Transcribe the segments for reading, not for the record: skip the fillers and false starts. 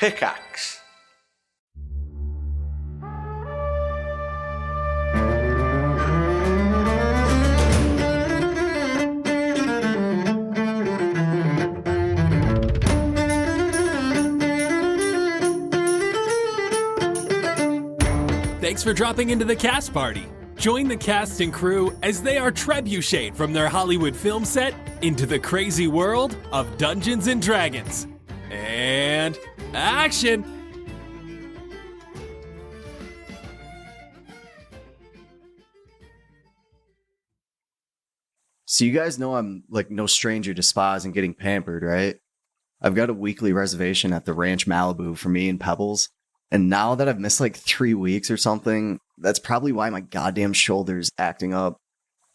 Pickaxe. Thanks for dropping into the cast party. Join the cast and crew as they are trebucheted from their Hollywood film set into the crazy world of Dungeons and Dragons. And action! So you guys know I'm like no stranger to spas and getting pampered, right? I've got a weekly reservation at the Ranch Malibu for me and Pebbles. And now that I've missed like 3 weeks or something, that's probably why my goddamn shoulder's acting up.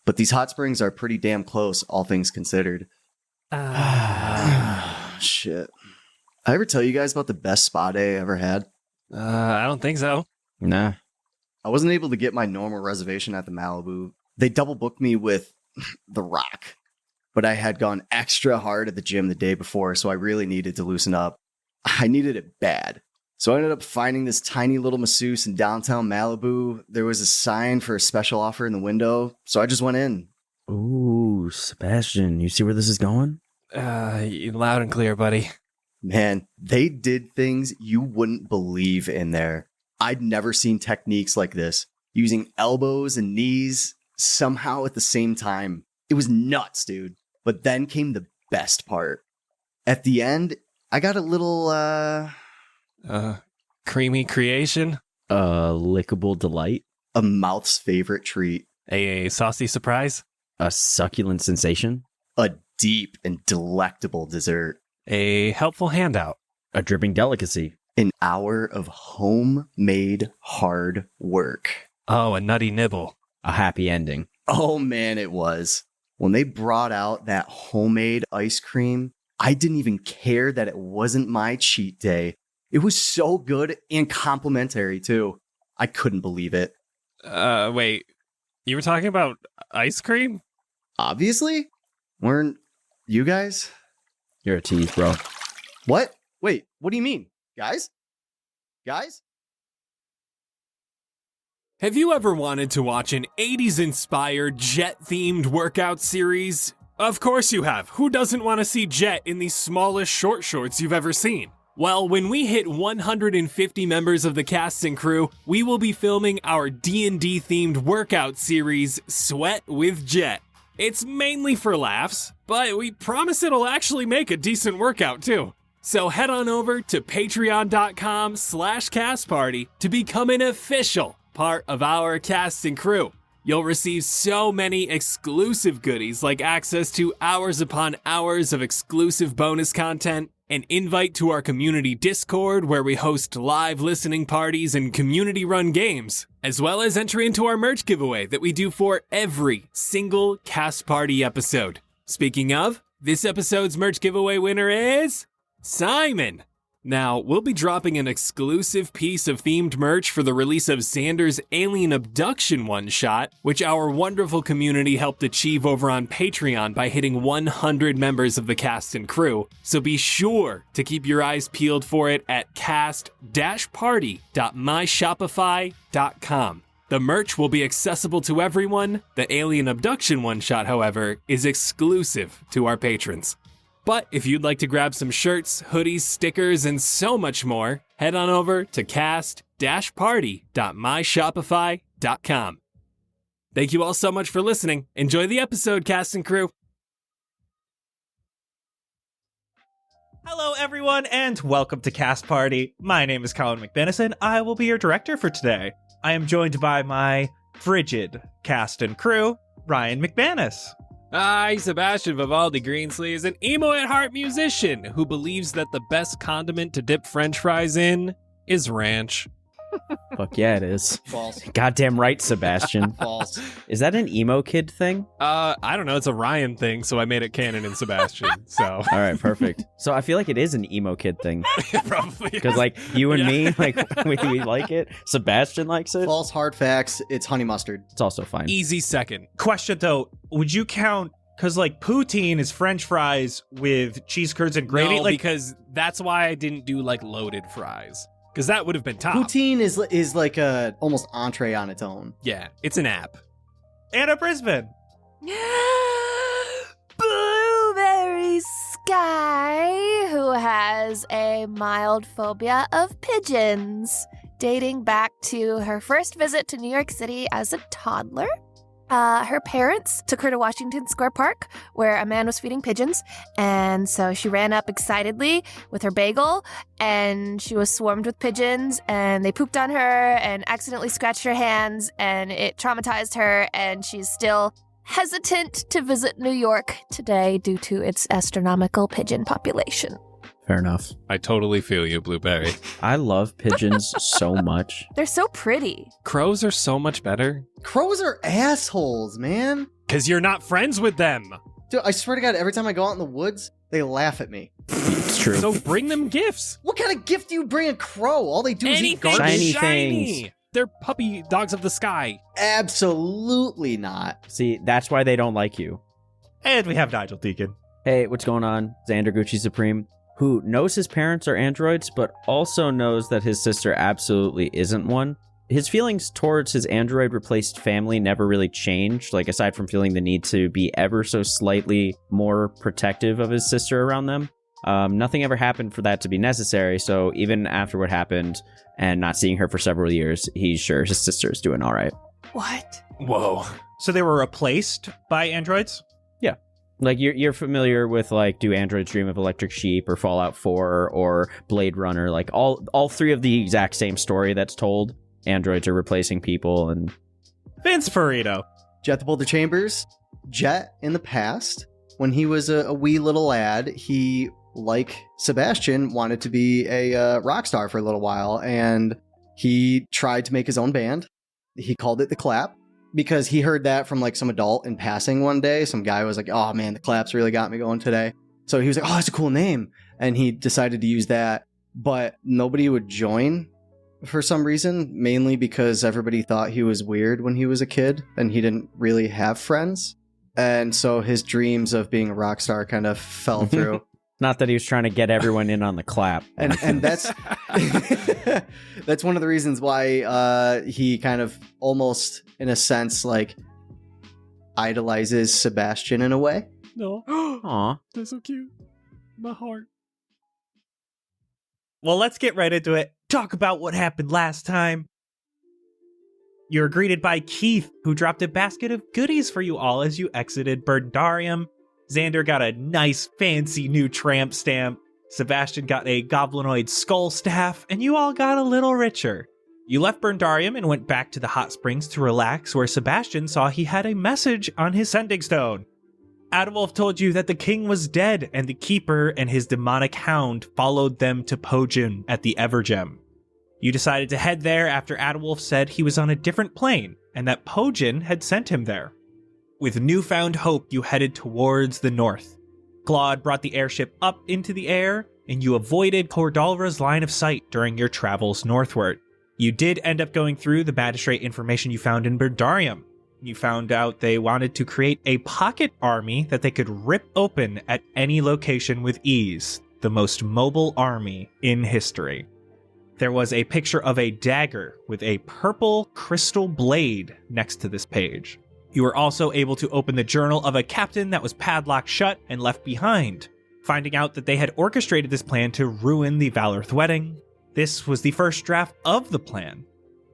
But these hot springs are pretty damn close, all things considered. Shit. I ever tell you guys about the best spa day I ever had? I don't think so. Nah. I wasn't able to get my normal reservation at the Malibu. They double booked me with The Rock. But I had gone extra hard at the gym the day before, so I really needed to loosen up. I needed it bad. So I ended up finding this tiny little masseuse in downtown Malibu. There was a sign for a special offer in the window, so I just went in. Ooh, Sebastian, you see where this is going? Loud and clear, buddy. Man, they did things you wouldn't believe in there. I'd never seen techniques like this, using elbows and knees somehow at the same time. It was nuts, dude. But then came the best part. At the end, I got a little, creamy creation? Lickable delight? a mouth's favorite treat. A saucy surprise? A succulent sensation? A deep and delectable dessert. A helpful handout? A dripping delicacy? An hour of homemade hard work. Oh, a nutty nibble. A happy ending? Oh man, it was. When they brought out that homemade ice cream, I didn't even care that it wasn't my cheat day. It was so good and complimentary too. I couldn't believe it. Wait, you were talking about ice cream? Obviously? Weren't you guys? You're a tease, bro. What? Wait, what do you mean? Guys? Guys? Have you ever wanted to watch an 80s-inspired Jett-themed workout series? Of course you have. Who doesn't want to see Jett in the smallest short shorts you've ever seen? Well, when we hit 150 members of the cast and crew, we will be filming our D&D-themed workout series, Sweat with Jett. It's mainly for laughs, but we promise it'll actually make a decent workout too. So head on over to patreon.com/castparty to become an official part of our cast and crew. You'll receive so many exclusive goodies like access to hours upon hours of exclusive bonus content, an invite to our community Discord where we host live listening parties and community-run games, as well as entry into our merch giveaway that we do for every single Cast Party episode. Speaking of, this episode's merch giveaway winner is Simon. Now, we'll be dropping an exclusive piece of themed merch for the release of Xander's Alien Abduction one-shot, which our wonderful community helped achieve over on Patreon by hitting 100 members of the cast and crew, so be sure to keep your eyes peeled for it at cast-party.myshopify.com. The merch will be accessible to everyone. The Alien Abduction one-shot, however, is exclusive to our patrons. But if you'd like to grab some shirts, hoodies, stickers, and so much more, head on over to cast-party.myshopify.com. Thank you all so much for listening. Enjoy the episode, cast and crew. Hello, everyone, and welcome to Cast Party. My name is Colin McBennison, and I will be your director for today. I am joined by my frigid cast and crew, Ryan McManus. Hi, Sebastian Vivaldi Greensleeves, an emo-at-heart musician who believes that the best condiment to dip french fries in is ranch. Fuck yeah, it is. False. Goddamn right, Sebastian. False. Is that an emo kid thing? I don't know, it's a Ryan thing, so I made it canon in Sebastian, so. All right, perfect. So I feel like it is an emo kid thing. Probably. Because, like, you and me, like, we like it. Sebastian likes it. False hard facts. It's honey mustard. It's also fine. Easy second. Question, though, would you count Because, like, poutine is French fries with cheese curds and gravy. No, like, because that's why I didn't do like loaded fries. Because that would have been top. Poutine is like a almost entree on its own. Yeah, it's an app. Anna Brisbane. Blueberry Sky, who has a mild phobia of pigeons, dating back to her first visit to New York City as a toddler. Her parents took her to Washington Square Park, where a man was feeding pigeons, and so she ran up excitedly with her bagel, and she was swarmed with pigeons, and they pooped on her and accidentally scratched her hands, and it traumatized her, and she's still hesitant to visit New York today due to its astronomical pigeon population. Fair enough. I totally feel you, Blueberry. I love pigeons so much. They're so pretty. Crows are so much better. Crows are assholes, man. Because you're not friends with them. Dude, I swear to God, every time I go out in the woods, they laugh at me. It's true. So bring them gifts. What kind of gift do you bring a crow? All they do is eat Anything garbage. Shiny things. They're puppy dogs of the sky. Absolutely not. See, that's why they don't like you. And we have Nigel Deacon. Hey, what's going on? Xander Gucci Supreme, who knows his parents are androids, but also knows that his sister absolutely isn't one. His feelings towards his android-replaced family never really changed, like aside from feeling the need to be ever so slightly more protective of his sister around them. Nothing ever happened for that to be necessary, so even after what happened and not seeing her for several years, he's sure his sister is doing all right. What? Whoa. So they were replaced by androids? Like, you're familiar with, like, do androids dream of Electric Sheep or Fallout 4 or Blade Runner? Like, all three of the exact same story that's told. Androids are replacing people, and... Vince Ferrito. Jett the Boulder Chambers. Jett, in the past, when he was a wee little lad, he, like Sebastian, wanted to be a rock star for a little while, and he tried to make his own band. He called it The Clap, because he heard that from like some adult in passing one day. Some guy was like, oh man, The Claps really got me going today. So he was like, oh, that's a cool name. And he decided to use that, but nobody would join for some reason, mainly because everybody thought he was weird when he was a kid and he didn't really have friends. And so his dreams of being a rock star kind of fell through. Not that he was trying to get everyone in on the clap. And that's that's one of the reasons why he kind of almost, in a sense, like idolizes Sebastian in a way. No. Aw. They're so cute. My heart. Well, let's get right into it. Talk about what happened last time. You're greeted by Keith, who dropped a basket of goodies for you all as you exited Burnedarium. Xander got a nice, fancy new tramp stamp. Sebastian got a goblinoid skull staff, and you all got a little richer. You left Burnedarium and went back to the hot springs to relax, where Sebastian saw he had a message on his sending stone. Adawulf told you that the king was dead, and the keeper and his demonic hound followed them to Pojin at the Evergem. You decided to head there after Adawulf said he was on a different plane, and that Pojin had sent him there. With newfound hope, you headed towards the north. Claude brought the airship up into the air, and you avoided Cordalra's line of sight during your travels northward. You did end up going through the magistrate information you found in Burnedarium. You found out they wanted to create a pocket army that they could rip open at any location with ease, the most mobile army in history. There was a picture of a dagger with a purple crystal blade next to this page. You were also able to open the journal of a captain that was padlocked shut and left behind, finding out that they had orchestrated this plan to ruin the Valorth wedding. This was the first draft of the plan.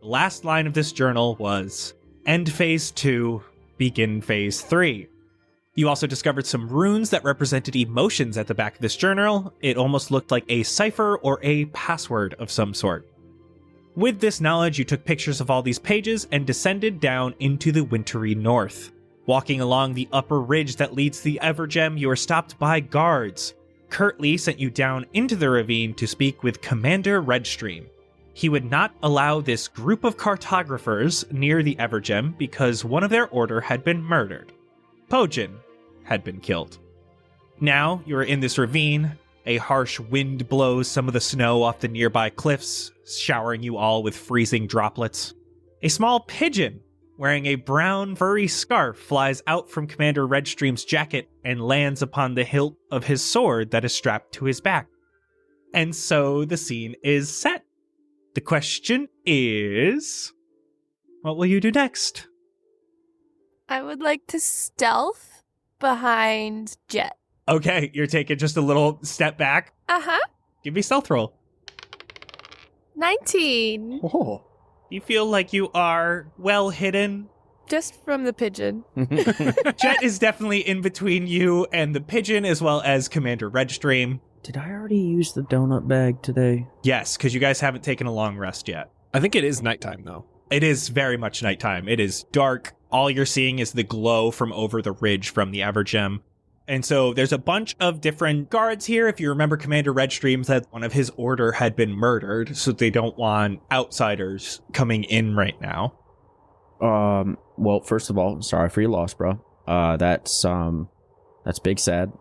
The last line of this journal was, "End Phase 2, begin Phase 3. You also discovered some runes that represented emotions at the back of this journal. It almost looked like a cipher or a password of some sort. With this knowledge, you took pictures of all these pages and descended down into the wintry north. Walking along the upper ridge that leads to the Evergem, you were stopped by guards. Curtly sent you down into the ravine to speak with Commander Redstream. He would not allow this group of cartographers near the Evergem because one of their order had been murdered. Pojin had been killed. Now you are in this ravine. A harsh wind blows some of the snow off the nearby cliffs, showering you all with freezing droplets. A small pigeon wearing a brown furry scarf, flies out from Commander Redstream's jacket and lands upon the hilt of his sword that is strapped to his back. And so the scene is set. The question is, what will you do next? I would like to stealth behind Jett. Okay, you're taking just a little step back. Uh-huh. Give me a stealth roll. 19. Oh. You feel like you are well hidden. Just from the pigeon. Jett is definitely in between you and the pigeon, as well as Commander Redstream. Did I already use the donut bag today? Yes, because you guys haven't taken a long rest yet. I think it is nighttime, though. It is very much nighttime. It is dark. All you're seeing is the glow from over the ridge from the Evergem. And so there's a bunch of different guards here. If you remember, Commander Redstream said one of his order had been murdered, so they don't want outsiders coming in right now. Well, first of all, sorry for your loss, bro. That's big sad.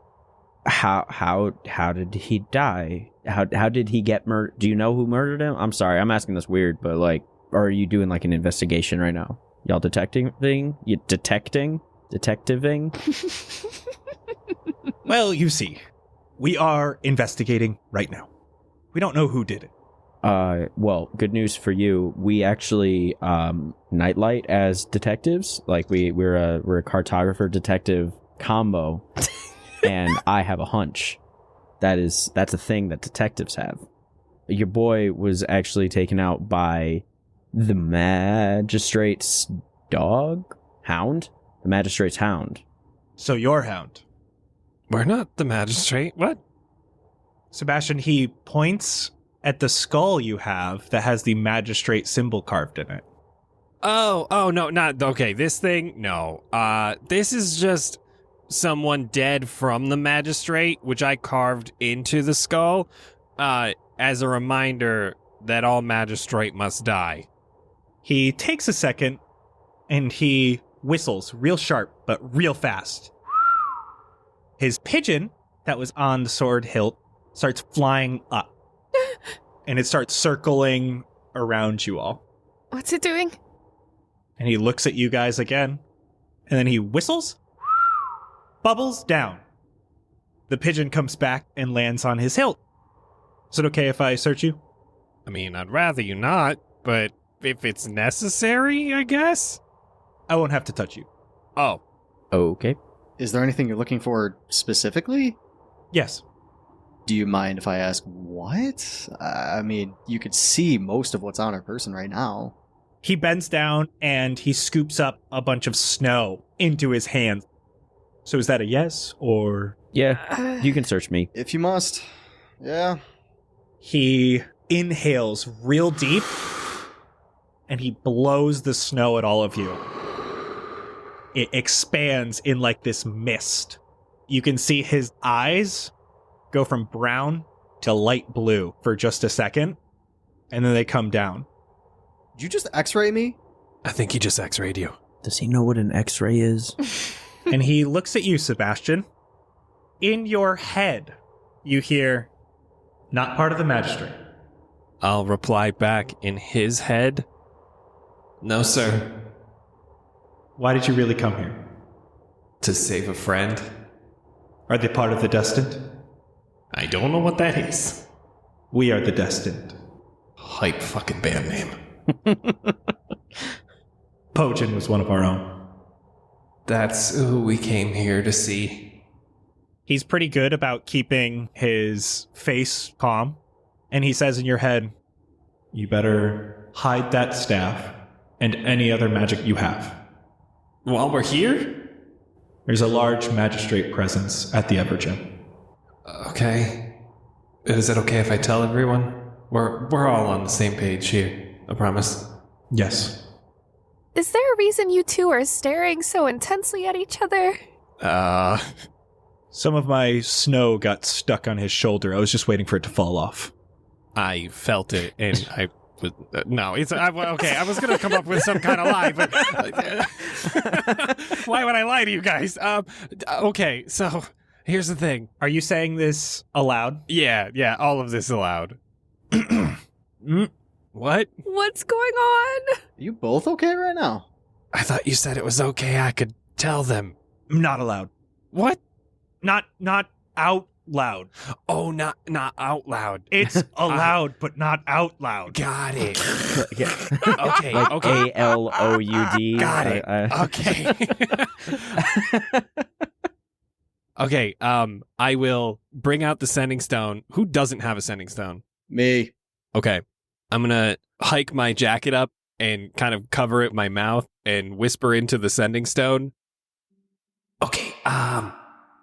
How did he die? How did he get murdered? Do you know who murdered him? I'm sorry, I'm asking this weird, but like, are you doing like an investigation right now? Y'all detectiving? Well, you see, we are investigating right now. We don't know who did it. Well, good news for you. We actually nightlight as detectives. Like we're a cartographer detective combo, and I have a hunch. That's a thing that detectives have. Your boy was actually taken out by the magistrate's hound. The magistrate's hound. So your hound. We're not the magistrate. What? Sebastian, he points at the skull you have that has the magistrate symbol carved in it. Oh, no, not, okay, this thing? No. This is just someone dead from the magistrate, which I carved into the skull, as a reminder that all magistrate must die. He takes a second, and he whistles real sharp, but real fast. His pigeon that was on the sword hilt starts flying up, and it starts circling around you all. What's it doing? And he looks at you guys again, and then he whistles, bubbles down. The pigeon comes back and lands on his hilt. Is it okay if I search you? I mean, I'd rather you not, but if it's necessary, I guess? I won't have to touch you. Oh. Okay. Is there anything you're looking for specifically? Yes. Do you mind if I ask what? I mean, you could see most of what's on her person right now. He bends down and he scoops up a bunch of snow into his hand. So is that a yes or? Yeah, you can search me. If you must. Yeah. He inhales real deep and he blows the snow at all of you. It expands in like this mist. You can see his eyes go from brown to light blue for just a second, and then they come down. Did you just x-ray me? I think he just x-rayed you. Does he know what an X-ray is? And he looks at you, Sebastian. In your head, you hear, "Not part of the magistrate." I'll reply back in his head. No, sir. Why did you really come here? To save a friend. Are they part of the destined? I don't know what that is. We are the destined. Hype fucking band name. Pojin was one of our own. That's who we came here to see. He's pretty good about keeping his face calm. And he says in your head, "You better hide that staff and any other magic you have. While we're here? There's a large magistrate presence at the Evergem." Okay. Is it okay if I tell everyone? We're all on the same page here, I promise. Yes. Is there a reason you two are staring so intensely at each other? Some of my snow got stuck on his shoulder. I was just waiting for it to fall off. I felt it, and I was... no, okay, I was going to come up with some kind of lie, but... why would I lie to you guys? Okay, so... here's the thing. Are you saying this aloud? Yeah, all of this aloud. What? What's going on? Are you both okay right now? I thought you said it was okay I could tell them. Not allowed. What? Not out loud. Oh, not out loud. It's allowed, but not out loud. Got it. Okay. Okay. ALOUD. Got it. Okay. Okay, I will bring out the sending stone. Who doesn't have a sending stone? Me. Okay. I'm gonna hike my jacket up and kind of cover it with my mouth and whisper into the sending stone. Okay,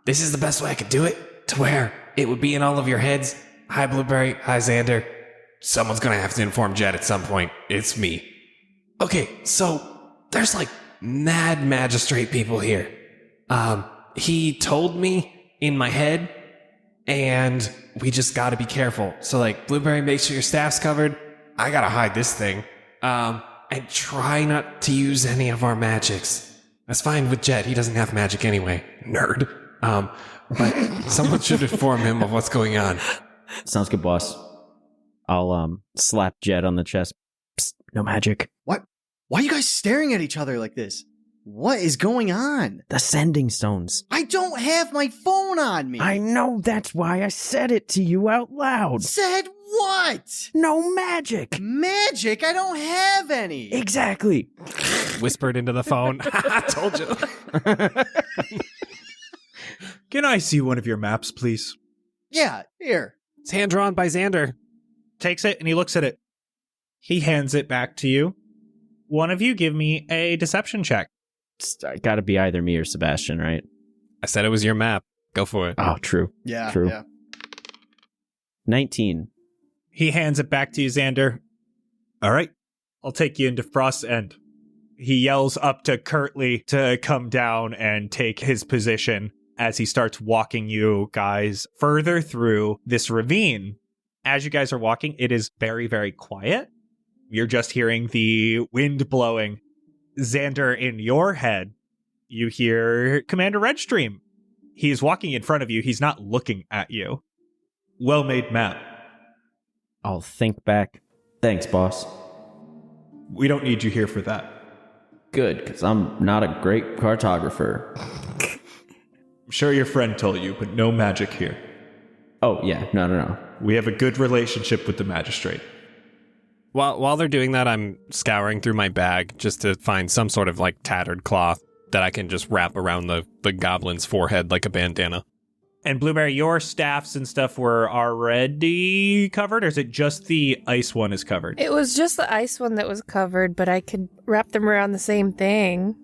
this is the best way I could do it, to where it would be in all of your heads. Hi, Blueberry. Hi, Xander. Someone's gonna have to inform Jett at some point. It's me. Okay, so there's like mad magistrate people here. He told me in my head, and we just gotta be careful. So like, Blueberry, make sure your staff's covered. I gotta hide this thing. And try not to use any of our magics. That's fine with Jett. He doesn't have magic anyway. Nerd. But someone should inform him of what's going on. Sounds good, boss. I'll slap Jett on the chest. Psst, no magic. What? Why are you guys staring at each other like this? What is going on? The sending stones. I don't have my phone on me. I know, that's why I said it to you out loud. Said what? No magic. Magic? I don't have any. Exactly. Whispered into the phone. I told you. Can I see one of your maps, please? Yeah, here. It's hand drawn by Xander. Takes it and he looks at it. He hands it back to you. One of you give me a deception check. It's gotta be either me or Sebastian, right? I said it was your map. Go for it. Oh, true. Yeah, True. yeah. 19. He hands it back to you, Xander. All right, I'll take you into Frost's End. He yells up to Curtly to come down and take his position as he starts walking you guys further through this ravine. As you guys are walking, it is very, very quiet. You're just hearing the wind blowing. Xander, in your head, you hear Commander Redstream. He's walking in front of you. He's not looking at you. Well-made map. I'll think back. Thanks, boss. We don't need you here for that. Good, because I'm not a great cartographer. I'm sure your friend told you, but no magic here. Oh, yeah. No. We have a good relationship with the magistrate. While they're doing that, I'm scouring through my bag just to find some sort of like tattered cloth that I can just wrap around the goblin's forehead like a bandana. And Blueberry, your staffs and stuff were already covered, or is it just the ice one is covered? It was just the ice one that was covered, but I could wrap them around the same thing.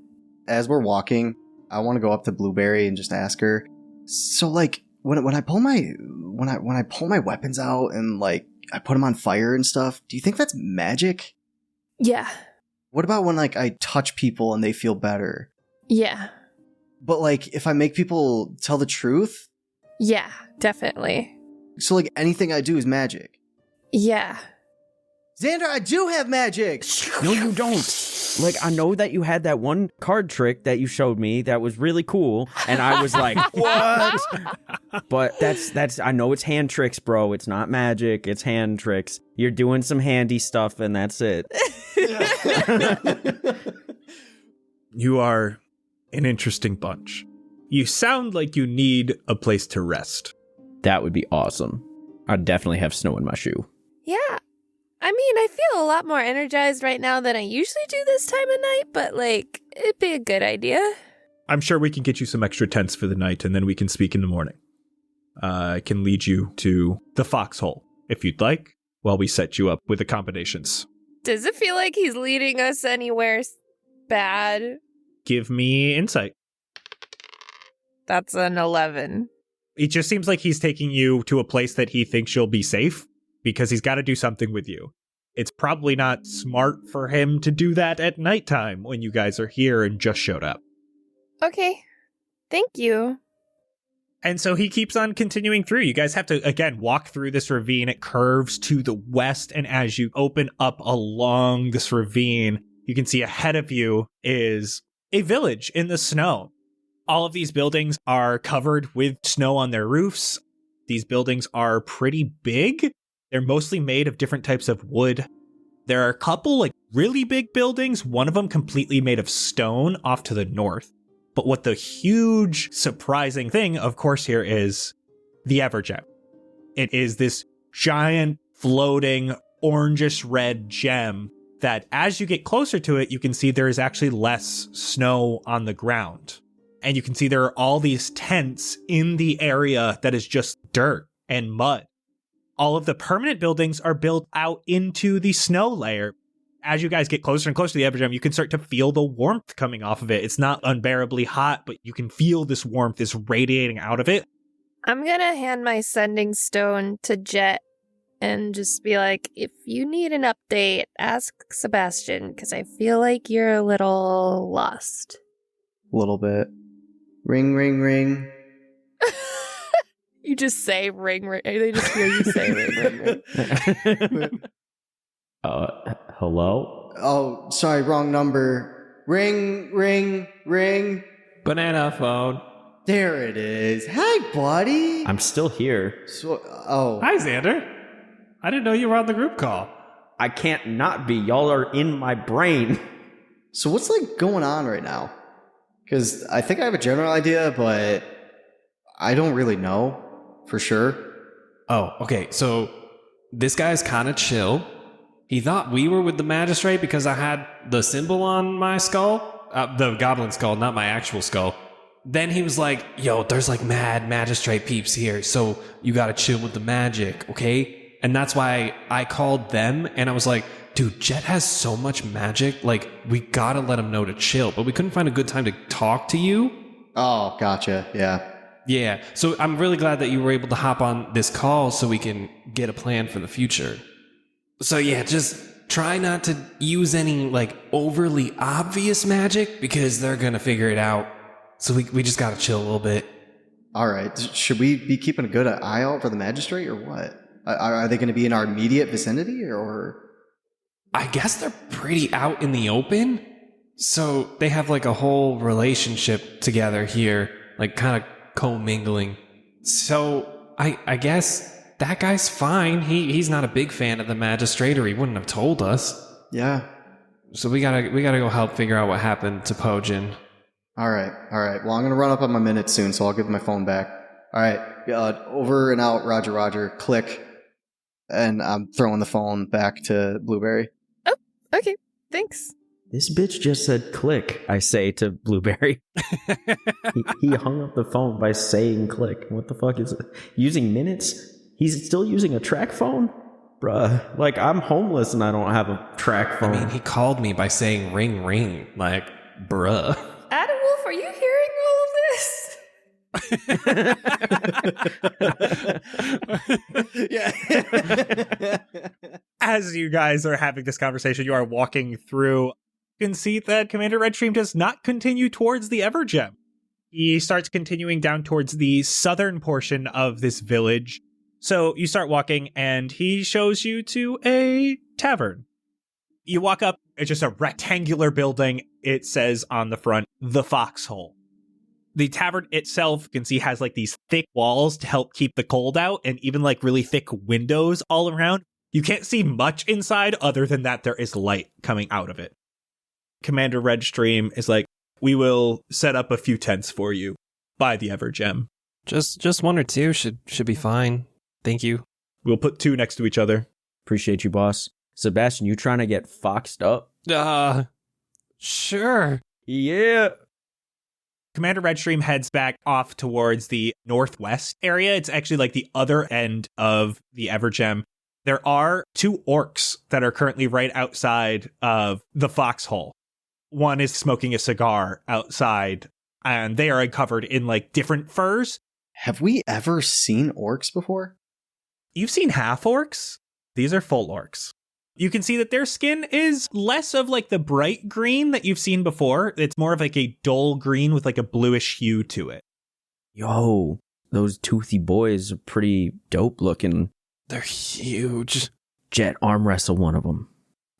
As we're walking, I want to go up to Blueberry and just ask her. So, like, when I pull my weapons out and like I put them on fire and stuff, do you think that's magic? Yeah. What about when like I touch people and they feel better? Yeah. But like, if I make people tell the truth? Yeah, definitely. So like anything I do is magic? Yeah. Xander, I do have magic! No, you don't. Like, I know that you had that one card trick that you showed me that was really cool, and I was like, what? But that's I know it's hand tricks, bro. It's not magic. It's hand tricks. You're doing some handy stuff, and that's it. You are an interesting bunch. You sound like you need a place to rest. That would be awesome. I'd definitely have snow in my shoe. Yeah. I mean, I feel a lot more energized right now than I usually do this time of night, but like, it'd be a good idea. I'm sure we can get you some extra tents for the night, and then we can speak in the morning. I can lead you to the foxhole, if you'd like, while we set you up with the combinations. Does it feel like he's leading us anywhere bad? Give me insight. That's an 11. It just seems like he's taking you to a place that he thinks you'll be safe, because he's got to do something with you. It's probably not smart for him to do that at nighttime when you guys are here and just showed up. Okay. Thank you. And so he keeps on continuing through. You guys have to, again, walk through this ravine. It curves to the west, and as you open up along this ravine, you can see ahead of you is a village in the snow. All of these buildings are covered with snow on their roofs. These buildings are pretty big. They're mostly made of different types of wood. There are a couple like really big buildings, one of them completely made of stone off to the north. But what the huge surprising thing, of course, here is the Evergem. It is this giant floating orangish red gem that as you get closer to it, you can see there is actually less snow on the ground. And you can see there are all these tents in the area that is just dirt and mud. All of the permanent buildings are built out into the snow layer. As you guys get closer and closer to the Evergem, you can start to feel the warmth coming off of it. It's not unbearably hot, but you can feel this warmth is radiating out of it. I'm going to hand my sending stone to Jett and just be like, if you need an update, ask Sebastian, because I feel like you're a little lost. A little bit. Ring, ring, ring. You just say ring, ring. They just hear you say ring, ring, ring. Hello? Oh, sorry, wrong number. Ring, ring, ring. Banana phone. There it is. Hi, buddy. I'm still here. Hi, Xander. I didn't know you were on the group call. I can't not be. Y'all are in my brain. So what's like going on right now? Because I think I have a general idea, but I don't really know for sure. Oh, okay. So this guy's kind of chill. He thought we were with the magistrate because I had the symbol on my skull. The goblin skull, not my actual skull. Then he was like, yo, there's like mad magistrate peeps here, so you gotta chill with the magic, okay? And that's why I called them, and I was like, dude, Jett has so much magic, like, we gotta let him know to chill, but we couldn't find a good time to talk to you. Oh, gotcha, yeah. Yeah, so I'm really glad that you were able to hop on this call so we can get a plan for the future. So yeah, just try not to use any, like, overly obvious magic, because they're gonna figure it out. So we just gotta chill a little bit. All right. Should we be keeping a good eye out for the magistrate, or what? Are they going to be in our immediate vicinity, or? I guess they're pretty out in the open. So they have like a whole relationship together here, like kind of commingling. So I guess that guy's fine. He's not a big fan of the magistrate, or he wouldn't have told us. Yeah. So we gotta go help figure out what happened to Pojin. All right. Well, I'm going to run up on my minutes soon, so I'll give my phone back. All right. Over and out, Roger. Click. And I'm throwing the phone back to Blueberry. Oh, okay. Thanks. This bitch just said click, I say to Blueberry. he hung up the phone by saying click. What the fuck is it? Using minutes? He's still using a track phone? Bruh. Like, I'm homeless and I don't have a track phone. I mean, he called me by saying ring, ring. Like, bruh. Adawulf, are you hearing all of this? Yeah. As you guys are having this conversation, you are walking through. You can see that Commander Redstream does not continue towards the Evergem. He starts continuing down towards the southern portion of this village. So you start walking, and he shows you to a tavern. You walk up, it's just a rectangular building. It says on the front, The Foxhole. The tavern itself, you can see, has like these thick walls to help keep the cold out, and even like really thick windows all around. You can't see much inside other than that there is light coming out of it. Commander Redstream is like, we will set up a few tents for you by the Evergem. Just one or two should be fine. Thank you. We'll put two next to each other. Appreciate you, boss. Sebastian, you trying to get foxed up? Sure. Yeah. Commander Redstream heads back off towards the northwest area. It's actually like the other end of the Evergem. There are two orcs that are currently right outside of the Foxhole. One is smoking a cigar outside, and they are covered in like different furs. Have we ever seen orcs before? You've seen half orcs. These are full orcs. You can see that their skin is less of like the bright green that you've seen before. It's more of like a dull green with like a bluish hue to it. Yo, those toothy boys are pretty dope looking. They're huge. Jett, arm wrestle one of them.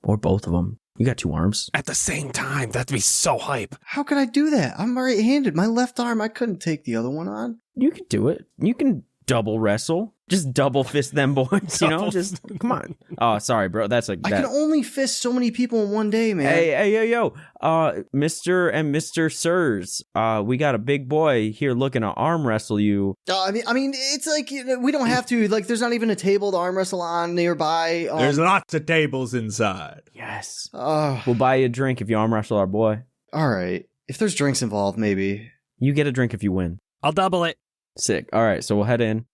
Or both of them. You got two arms. At the same time, that'd be so hype. How could I do that? I'm right-handed. My left arm, I couldn't take the other one on. You could do it. You can double wrestle. Just double fist them boys, you know? Just come on. Oh, sorry, bro. That's like I can only fist so many people in one day, man. Hey, yo. Mr. and Mr. Sirs, we got a big boy here looking to arm wrestle you. I mean, it's like we don't have to. Like, there's not even a table to arm wrestle on nearby. There's lots of tables inside. Yes. We'll buy you a drink if you arm wrestle our boy. All right. If there's drinks involved, maybe. You get a drink if you win. I'll double it. Sick. All right, so we'll head in.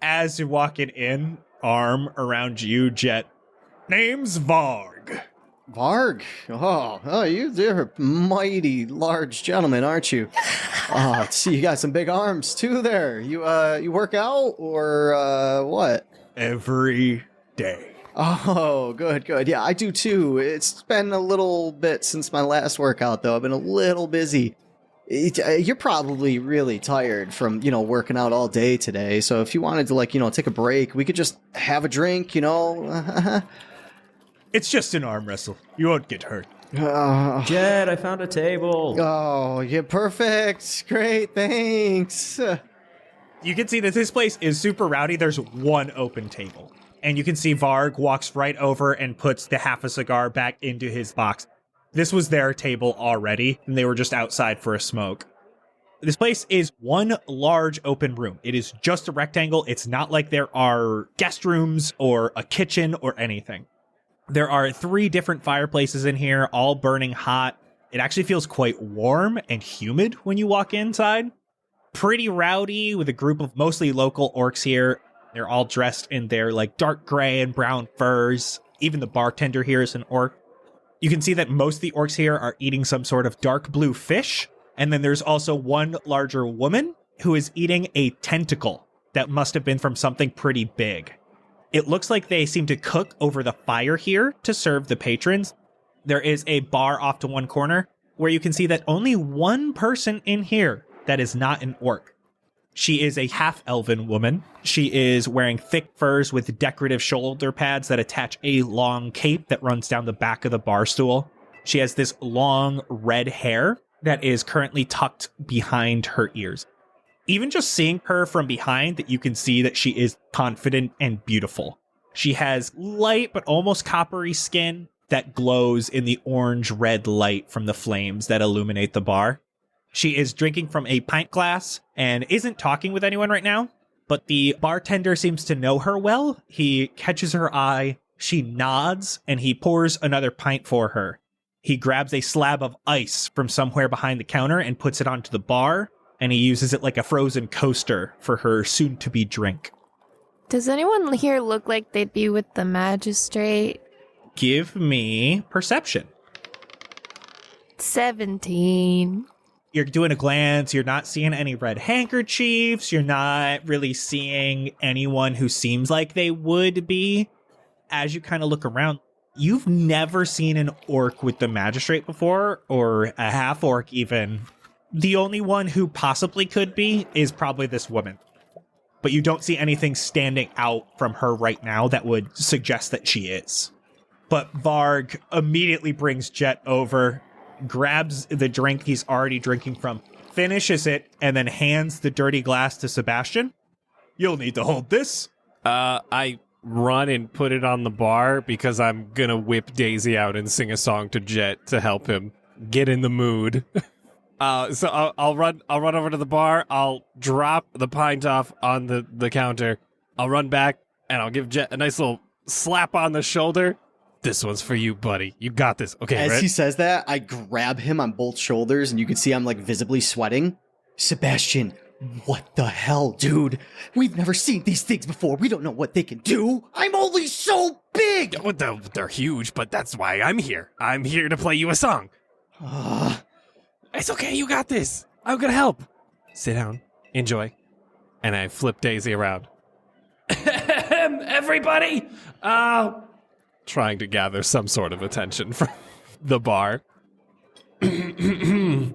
As you're walking in, arm around you, Jett. Name's Varg. Varg? Oh, you're a mighty large gentleman, aren't you? Oh, see, you got some big arms too there. You work out or what? Every day. Oh, good. Yeah, I do too. It's been a little bit since my last workout, though. I've been a little busy. You're probably really tired from, working out all day today. So if you wanted to, take a break, we could just have a drink, It's just an arm wrestle. You won't get hurt. Jett, I found a table. Oh, yeah, perfect. Great, thanks. You can see that this place is super rowdy. There's one open table. And you can see Varg walks right over and puts the half a cigar back into his box. This was their table already, and they were just outside for a smoke. This place is one large open room. It is just a rectangle. It's not like there are guest rooms or a kitchen or anything. There are 3 different fireplaces in here, all burning hot. It actually feels quite warm and humid when you walk inside. Pretty rowdy with a group of mostly local orcs here. They're all dressed in their dark gray and brown furs. Even the bartender here is an orc. You can see that most of the orcs here are eating some sort of dark blue fish. And then there's also one larger woman who is eating a tentacle that must have been from something pretty big. It looks like they seem to cook over the fire here to serve the patrons. There is a bar off to one corner where you can see that only one person in here that is not an orc. She is a half-elven woman. She is wearing thick furs with decorative shoulder pads that attach a long cape that runs down the back of the bar stool. She has this long red hair that is currently tucked behind her ears. Even just seeing her from behind, that you can see that she is confident and beautiful. She has light but almost coppery skin that glows in the orange-red light from the flames that illuminate the bar. She is drinking from a pint glass and isn't talking with anyone right now, but the bartender seems to know her well. He catches her eye, she nods, and he pours another pint for her. He grabs a slab of ice from somewhere behind the counter and puts it onto the bar, and he uses it like a frozen coaster for her soon-to-be drink. Does anyone here look like they'd be with the magistrate? Give me perception. 17. You're doing a glance, you're not seeing any red handkerchiefs, you're not really seeing anyone who seems like they would be. As you kind of look around, you've never seen an orc with the magistrate before, or a half-orc even. The only one who possibly could be is probably this woman. But you don't see anything standing out from her right now that would suggest that she is. But Varg immediately brings Jett over, grabs the drink he's already drinking from, finishes it, and then hands the dirty glass to Sebastian. You'll need to hold this. I run and put it on the bar because I'm gonna whip Daisy out and sing a song to Jett to help him get in the mood. So I'll run over to the bar. I'll drop the pint off on the counter. I'll run back and I'll give Jett a nice little slap on the shoulder. This one's for you, buddy. You got this. Okay, As right? he says that, I grab him on both shoulders, and you can see I'm visibly sweating. Sebastian, what the hell, dude? We've never seen these things before. We don't know what they can do. I'm only so big. Well, they're huge, but that's why I'm here. I'm here to play you a song. It's okay. You got this. I'm gonna help. Sit down. Enjoy. And I flip Daisy around. Everybody! Trying to gather some sort of attention from the bar. There's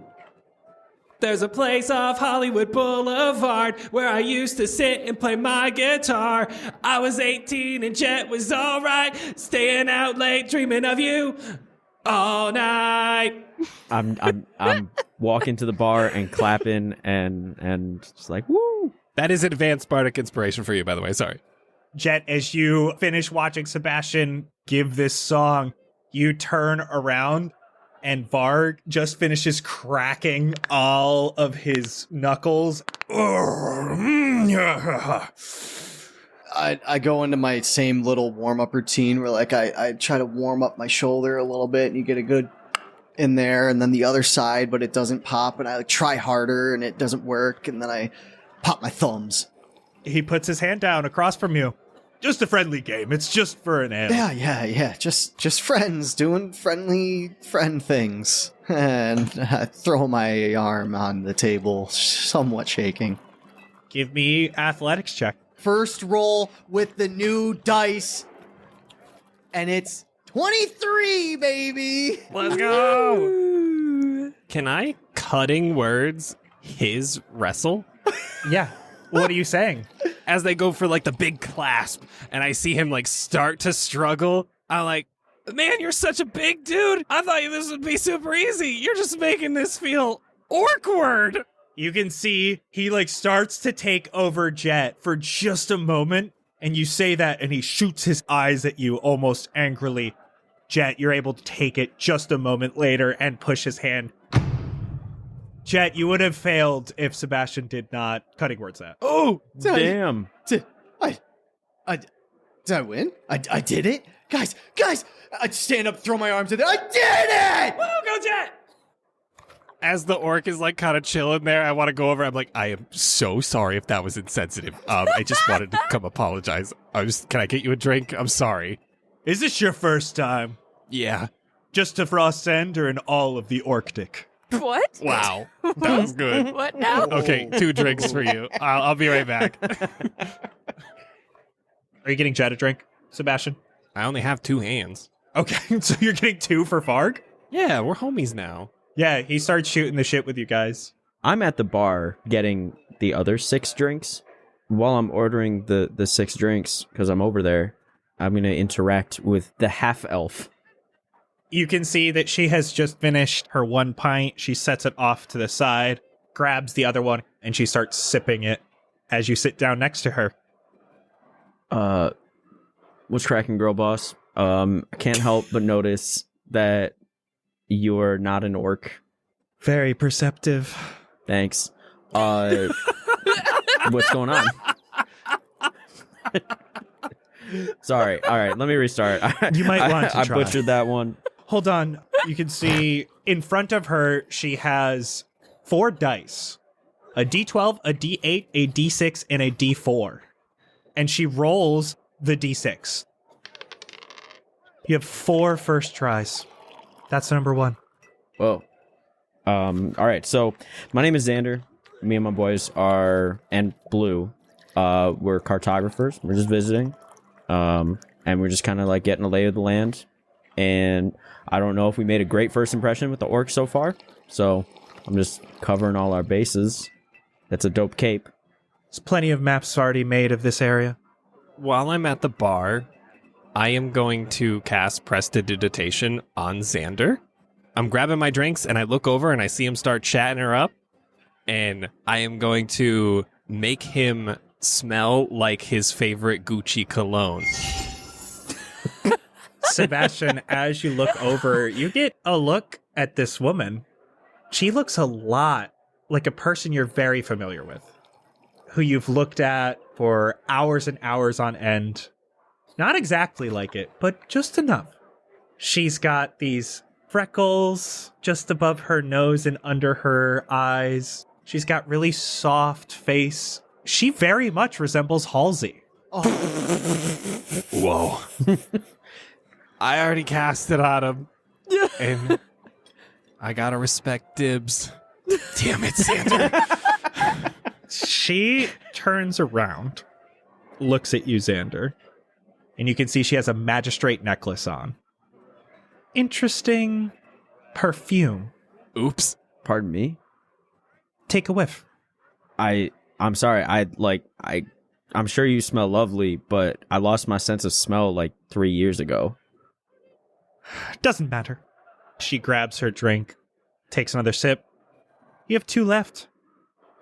a place off Hollywood Boulevard where I used to sit and play my guitar. I was 18 and Jett was alright, staying out late dreaming of you all night. I'm walking to the bar and clapping and just like, woo. That is advanced bardic inspiration for you, by the way. Sorry. Jett, as you finish watching Sebastian give this song, you turn around and Varg just finishes cracking all of his knuckles. I go into my same little warm-up routine where like I try to warm up my shoulder a little bit and you get a good in there, and then the other side, but it doesn't pop, and I like try harder and it doesn't work, and then I pop my thumbs. He puts his hand down across from you. Just a friendly game. It's just for an ale. Yeah. Just friends doing friendly friend things. And I throw my arm on the table, somewhat shaking. Give me athletics check. First roll with the new dice, and it's 23, baby! Let's go! Can I, cutting words, his wrestle? Yeah. What are you saying? As they go for like the big clasp, and I see him like start to struggle, I'm like, man, you're such a big dude. I thought this would be super easy. You're just making this feel awkward. You can see he like starts to take over Jett for just a moment, and you say that, and he shoots his eyes at you almost angrily. Jett, you're able to take it just a moment later and push his hand. Jett, you would have failed if Sebastian did not cutting words that. Oh, Damn. Did I win? I did it? Guys, I'd stand up, throw my arms in there. I did it! Woo, go Jett! As the orc is like kind of chilling there, I want to go over. I'm like, I am so sorry if that was insensitive. I just wanted to come apologize. Can I get you a drink? I'm sorry. Is this your first time? Yeah. Just to frost Xander and all of the Arctic. What? Wow. That was good. What now? Okay, 2 drinks for you. I'll be right back. Are you getting Jett a drink, Sebastian? I only have 2 hands. Okay, so you're getting 2 for Varg? Yeah, we're homies now. Yeah, he starts shooting the shit with you guys. I'm at the bar getting the other 6 drinks. While I'm ordering the 6 drinks, because I'm over there, I'm going to interact with the half-elf. You can see that she has just finished her 1 pint. She sets it off to the side, grabs the other one, and she starts sipping it as you sit down next to her. What's cracking, girl boss? I can't help but notice that you're not an orc. Very perceptive. Thanks. What's going on? Sorry. All right, let me restart. You might want to I try. butchered that one. Hold on. You can see in front of her, she has 4 dice. A D12, a D8, a D6, and a D4. And she rolls the D6. You have 4 first tries. That's number 1. Whoa. All right, so my name is Xander. Me and my boys are, and Blue, we're cartographers. We're just visiting. And we're just kind of like getting a lay of the land. And I don't know if we made a great first impression with the orcs so far. So I'm just covering all our bases. That's a dope cape. There's plenty of maps already made of this area. While I'm at the bar, I am going to cast Prestidigitation on Xander. I'm grabbing my drinks and I look over and I see him start chatting her up. And I am going to make him smell like his favorite Gucci cologne. Sebastian, as you look over, you get a look at this woman. She looks a lot like a person you're very familiar with, who you've looked at for hours and hours on end. Not exactly like it, but just enough. She's got these freckles just above her nose and under her eyes. She's got really soft face. She very much resembles Halsey. Oh. Whoa. I already cast it on him. And I gotta respect dibs. Damn it, Xander. She turns around, looks at you, Xander, and you can see she has a magistrate necklace on. Interesting perfume. Oops. Pardon me? Take a whiff. I'm sorry. I'm sure you smell lovely, but I lost my sense of smell like 3 years ago. Doesn't matter. She grabs her drink, takes another sip. You have 2 left.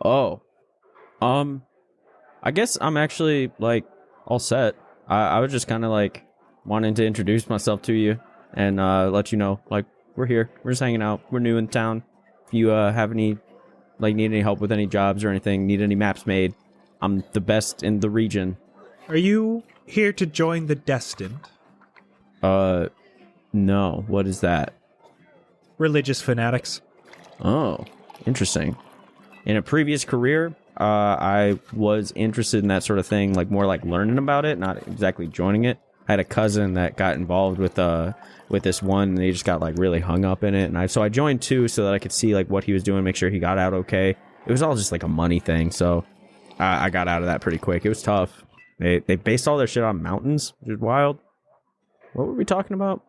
Oh. I guess I'm actually, like, all set. I was just kind of, like, wanting to introduce myself to you and let you know, like, we're here. We're just hanging out. We're new in town. If you have any, like, need any help with any jobs or anything, need any maps made, I'm the best in the region. Are you here to join the Destined? No. What is that? Religious fanatics. Oh, interesting. In a previous career, I was interested in that sort of thing, like more like learning about it, not exactly joining it. I had a cousin that got involved with this one, and they just got like really hung up in it. And so I joined too, so that I could see like what he was doing, make sure he got out okay. It was all just like a money thing, so I got out of that pretty quick. It was tough. They based all their shit on mountains, which is wild. What were we talking about?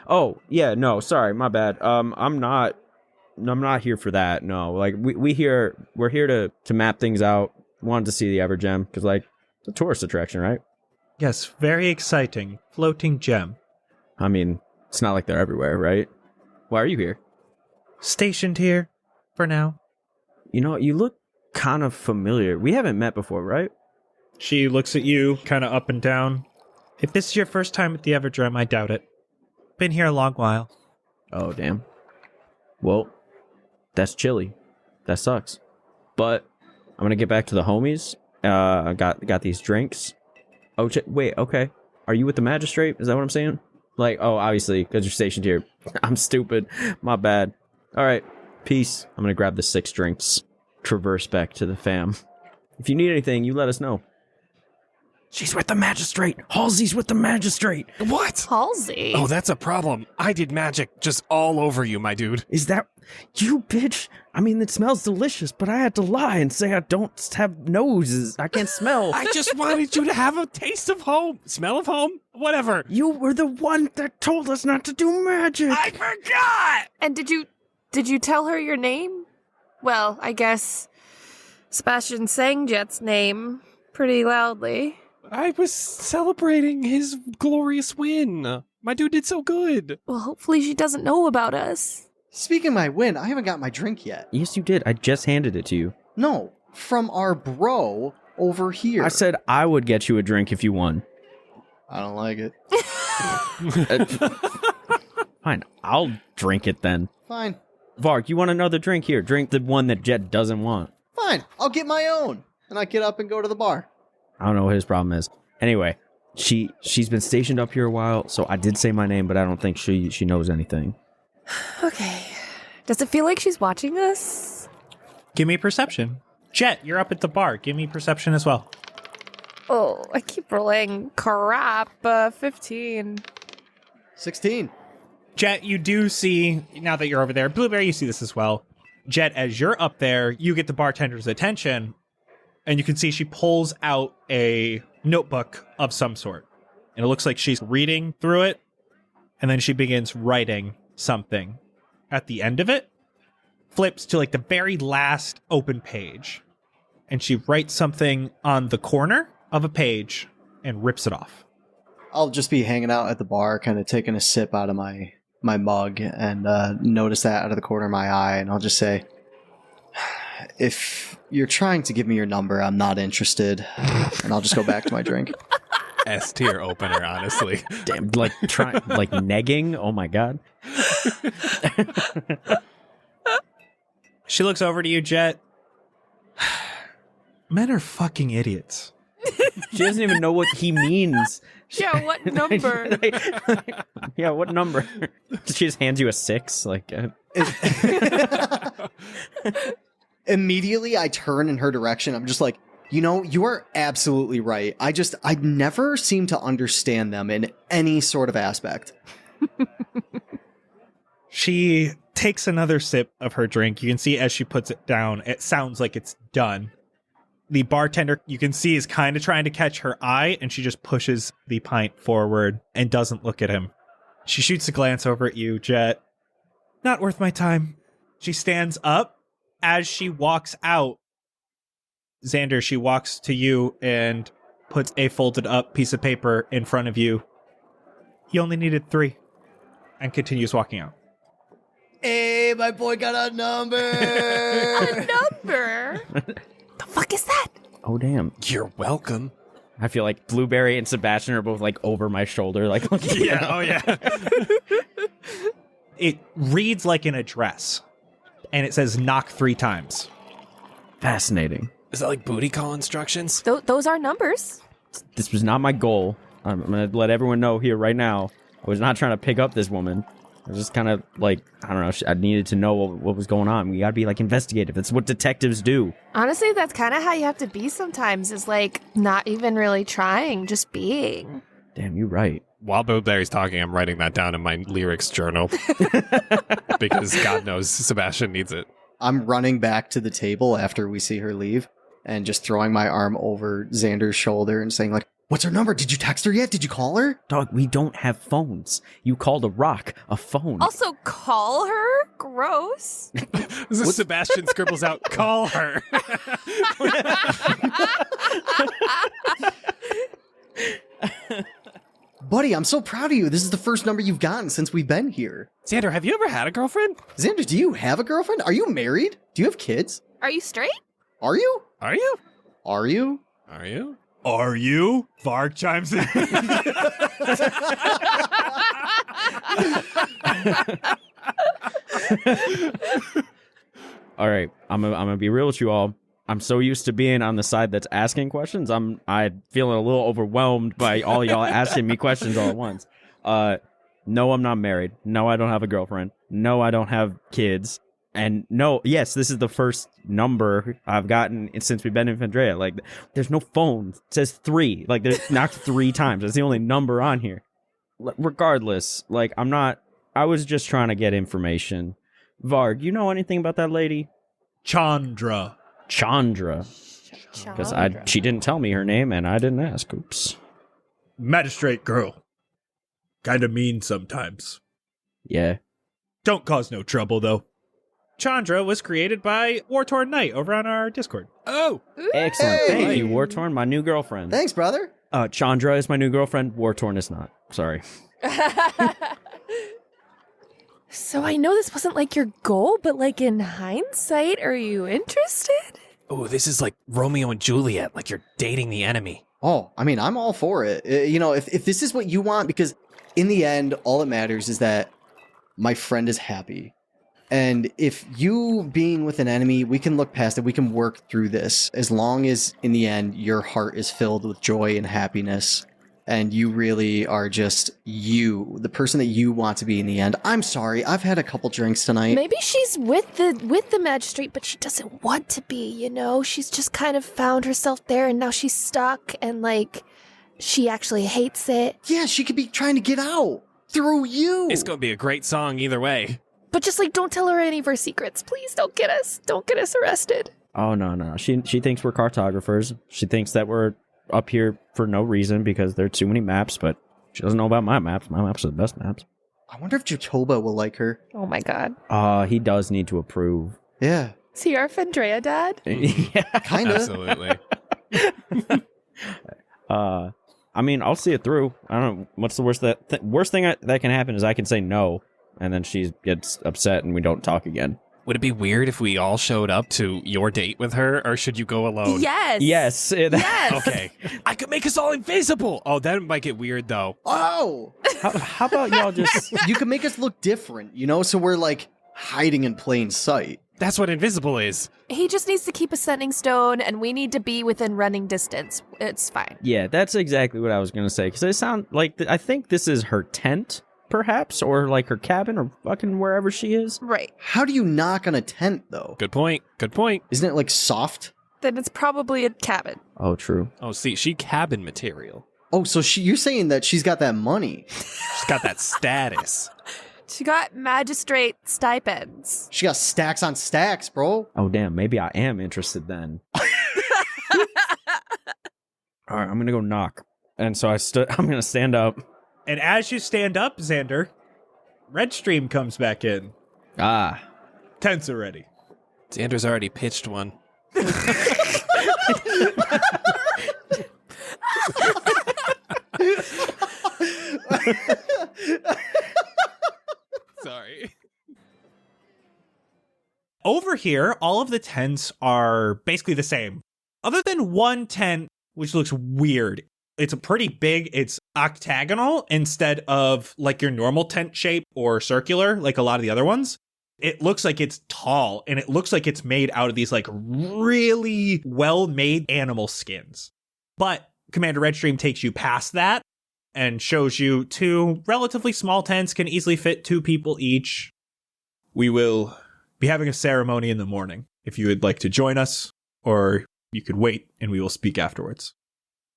Oh yeah, no, sorry, my bad. I'm not here for that. No, like we're here to map things out. Wanted to see the Evergem because like it's a tourist attraction, right? Yes, very exciting. Floating gem. I mean, it's not like they're everywhere, right? Why are you here? Stationed here for now. You know, you look kind of familiar. We haven't met before, right? She looks at you, kind of up and down. If this is your first time at the Evergem, I doubt it. Been here a long while. Oh, damn. Well, that's chilly. That sucks. But I'm gonna get back to the homies. I got these drinks. Oh, wait, okay. Are you with the magistrate? Is that what I'm saying? Like, oh, obviously, because you're stationed here. I'm stupid. My bad. All right, peace. I'm gonna grab the 6 drinks. Traverse back to the fam. If you need anything, you let us know. She's with the magistrate. Halsey's with the magistrate. What? Halsey. Oh, that's a problem. I did magic just all over you, my dude. Is that you, bitch? I mean, it smells delicious, but I had to lie and say I don't have noses. I can't smell. I just wanted you to have a taste of home. Smell of home? Whatever. You were the one that told us not to do magic. I forgot! And did you tell her your name? Well, I guess Sebastian sang Jett's name pretty loudly. I was celebrating his glorious win. My dude did so good. Well, hopefully she doesn't know about us. Speaking of my win, I haven't got my drink yet. Yes, you did. I just handed it to you. No, from our bro over here. I said I would get you a drink if you won. I don't like it. Fine, I'll drink it then. Fine. Varg, you want another drink? Here, drink the one that Jett doesn't want. Fine, I'll get my own. And I get up and go to the bar. I don't know what his problem is. Anyway, she's been stationed up here a while, so I did say my name, but I don't think she knows anything. Okay. Does it feel like she's watching us? Give me perception. Jett, you're up at the bar. Give me perception as well. Oh, I keep rolling crap. 15. 16. Jett, you do see, now that you're over there, Blueberry, you see this as well. Jett, as you're up there, you get the bartender's attention, and you can see she pulls out a notebook of some sort. And it looks like she's reading through it, and then she begins writing something. At the end of it, flips to like the very last open page, and she writes something on the corner of a page and rips it off. I'll just be hanging out at the bar, kind of taking a sip out of my mug, and notice that out of the corner of my eye, and I'll just say, if you're trying to give me your number, I'm not interested, and I'll just go back to my drink. S tier opener, honestly. Damn, like negging? Oh my god. She looks over to you, Jett. Men are fucking idiots. She doesn't even know what he means. Yeah, what number? Yeah, what number? She just hands you a 6? Like, Immediately, I turn in her direction. I'm just like, you are absolutely right. I never seem to understand them in any sort of aspect. She takes another sip of her drink. You can see as she puts it down, it sounds like it's done. The bartender, you can see, is kind of trying to catch her eye, and she just pushes the pint forward and doesn't look at him. She shoots a glance over at you, Jett. Not worth my time. She stands up. As she walks out, Xander, she walks to you and puts a folded up piece of paper in front of you. You only needed 3. And continues walking out. Hey, my boy got a number. A number? The fuck is that? Oh, damn. You're welcome. I feel like Blueberry and Sebastian are both like over my shoulder. Like, Yeah, oh yeah. It reads like an address, and it says knock 3 times. Fascinating. Is that like booty call instructions? Those are numbers. This was not my goal. I'm going to let everyone know here right now. I was not trying to pick up this woman. I was just kind of like, I don't know, I needed to know what was going on. We got to be like investigative. That's what detectives do. Honestly, that's kind of how you have to be sometimes, is like not even really trying, just being. Damn, you're right. While Blueberry's talking, I'm writing that down in my lyrics journal. Because God knows Sebastian needs it. I'm running back to the table after we see her leave and just throwing my arm over Xander's shoulder and saying like, what's her number? Did you text her yet? Did you call her? Dog, we don't have phones. You called a rock a phone. Also, call her? Gross. Sebastian scribbles out, call her. Buddy, I'm so proud of you. This is the first number you've gotten since we've been here. Xander, have you ever had a girlfriend? Xander, do you have a girlfriend? Are you married? Do you have kids? Are you straight? Are you? Are you? Are you? Are you? Are you? Varg chimes in. All right, I'm gonna be real with you all. I'm so used to being on the side that's asking questions. I'm feeling a little overwhelmed by all y'all asking me questions all at once. No, I'm not married. No, I don't have a girlfriend. No, I don't have kids. And no, yes, this is the first number I've gotten since we've been in Vendrea. Like, there's no phone. It says 3. Like, there's knocked 3 times. That's the only number on here. Regardless, like, I was just trying to get information. Varg, you know anything about that lady? Chandra. Because she didn't tell me her name, and I didn't ask. Oops. Magistrate girl. Kinda mean sometimes. Yeah. Don't cause no trouble, though. Chandra was created by War-Torn Knight over on our Discord. Oh! Excellent. Hey! Thank you, War-Torn, my new girlfriend. Thanks, brother. Chandra is my new girlfriend. War-Torn is not. Sorry. So I know this wasn't like your goal, but like in hindsight, are you interested? Oh, this is like Romeo and Juliet, like you're dating the enemy. Oh, I mean, I'm all for it. If this is what you want, because in the end, all that matters is that my friend is happy. And if you being with an enemy, we can look past it. We can work through this as long as in the end, your heart is filled with joy and happiness. And you really are just you, the person that you want to be in the end. I'm sorry, I've had a couple drinks tonight. Maybe she's with the magistrate, but she doesn't want to be, you know? She's just kind of found herself there and now she's stuck and like she actually hates it. Yeah, she could be trying to get out through you. It's gonna be a great song either way. But just like don't tell her any of her secrets. Please don't get us arrested. Oh, no. She thinks we're cartographers. She thinks that we're up here for no reason because there are too many maps, but she doesn't know about my maps. My maps are the best maps. I wonder if Jatoba will like her. Oh my god. He does need to approve. Yeah. Is he our Fendrea dad? Yeah. Kind of. Absolutely. I mean, I'll see it through. I don't know. What's the worst worst thing that can happen is I can say no, and then she gets upset and we don't talk again. Would it be weird if we all showed up to your date with her, or should you go alone? Yes. Yes. Yes. Okay. I could make us all invisible. Oh, that might get weird, though. Oh! How about y'all just... You can make us look different, so we're like hiding in plain sight. That's what invisible is. He just needs to keep a sending stone, and we need to be within running distance. It's fine. Yeah, that's exactly what I was going to say, because it sound like... I think this is her tent, perhaps, or like her cabin, or fucking wherever she is. Right. How do you knock on a tent, though? Good point. Good point. Isn't it like soft? Then it's probably a cabin. Oh, true. Oh, see, she cabin material. Oh, so you're saying that she's got that money. She's got that status. She got magistrate stipends. She got stacks on stacks, bro. Oh, damn. Maybe I am interested then. All right, I'm going to go knock. And so I'm going to stand up. And as you stand up, Xander, Redstream comes back in. Ah. Tents are ready. Xander's already pitched one. Sorry. here, all of the tents are basically the same. Other than one tent, which looks weird. It's a pretty big, it's octagonal instead of like your normal tent shape or circular, like a lot of the other ones. It looks like it's tall, and it looks like it's made out of these like really well-made animal skins. But Commander Redstream takes you past that and shows you two relatively small tents can easily fit 2 people each. We will be having a ceremony in the morning. If you would like to join us, or you could wait and we will speak afterwards.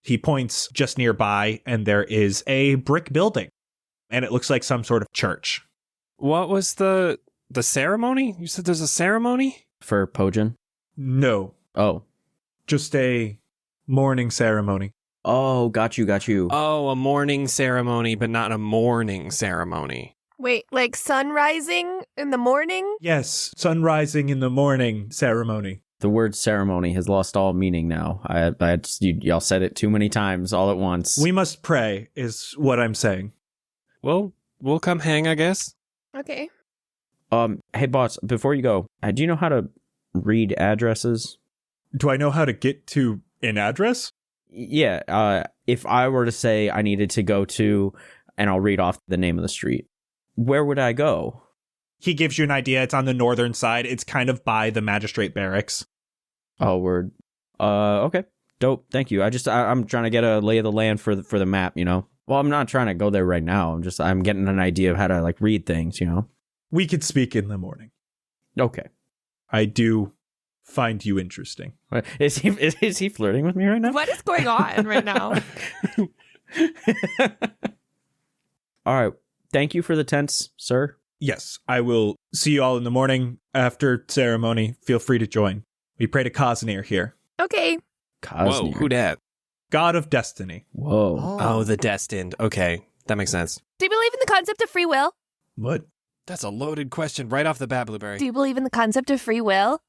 He points just nearby, and there is a brick building, and it looks like some sort of church. What was the ceremony? You said there's a ceremony? For Pojin? No, Oh. just a morning ceremony. Oh, got you. Oh, a morning ceremony, but not a morning ceremony. Wait, like sun rising in the morning? Yes, sunrising in the morning ceremony. The word ceremony has lost all meaning now. Y'all said it too many times all at once. We must pray, is what I'm saying. Well, we'll come hang, I guess. Okay. Hey, boss, before you go, do you know how to read addresses? Do I know how to get to an address? Yeah, if I were to say I needed to go to, and I'll read off the name of the street, where would I go? He gives you an idea. It's on the northern side. It's kind of by the magistrate barracks. Oh, word. Okay. Dope. Thank you. I'm trying to get a lay of the land for the map, you know? Well, I'm not trying to go there right now. I'm getting an idea of how to, like, read things, you know? We could speak in the morning. Okay. I do find you interesting. Is he flirting with me right now? What is going on right now? All right. Thank you for the tents, sir. Yes, I will see you all in the morning after ceremony. Feel free to join. We pray to Cosnir here. Okay. Whoa, who dat? God of destiny. Whoa. Oh, the destined. Okay, that makes sense. Do you believe in the concept of free will? What? That's a loaded question right off the bat, Blueberry. Do you believe in the concept of free will?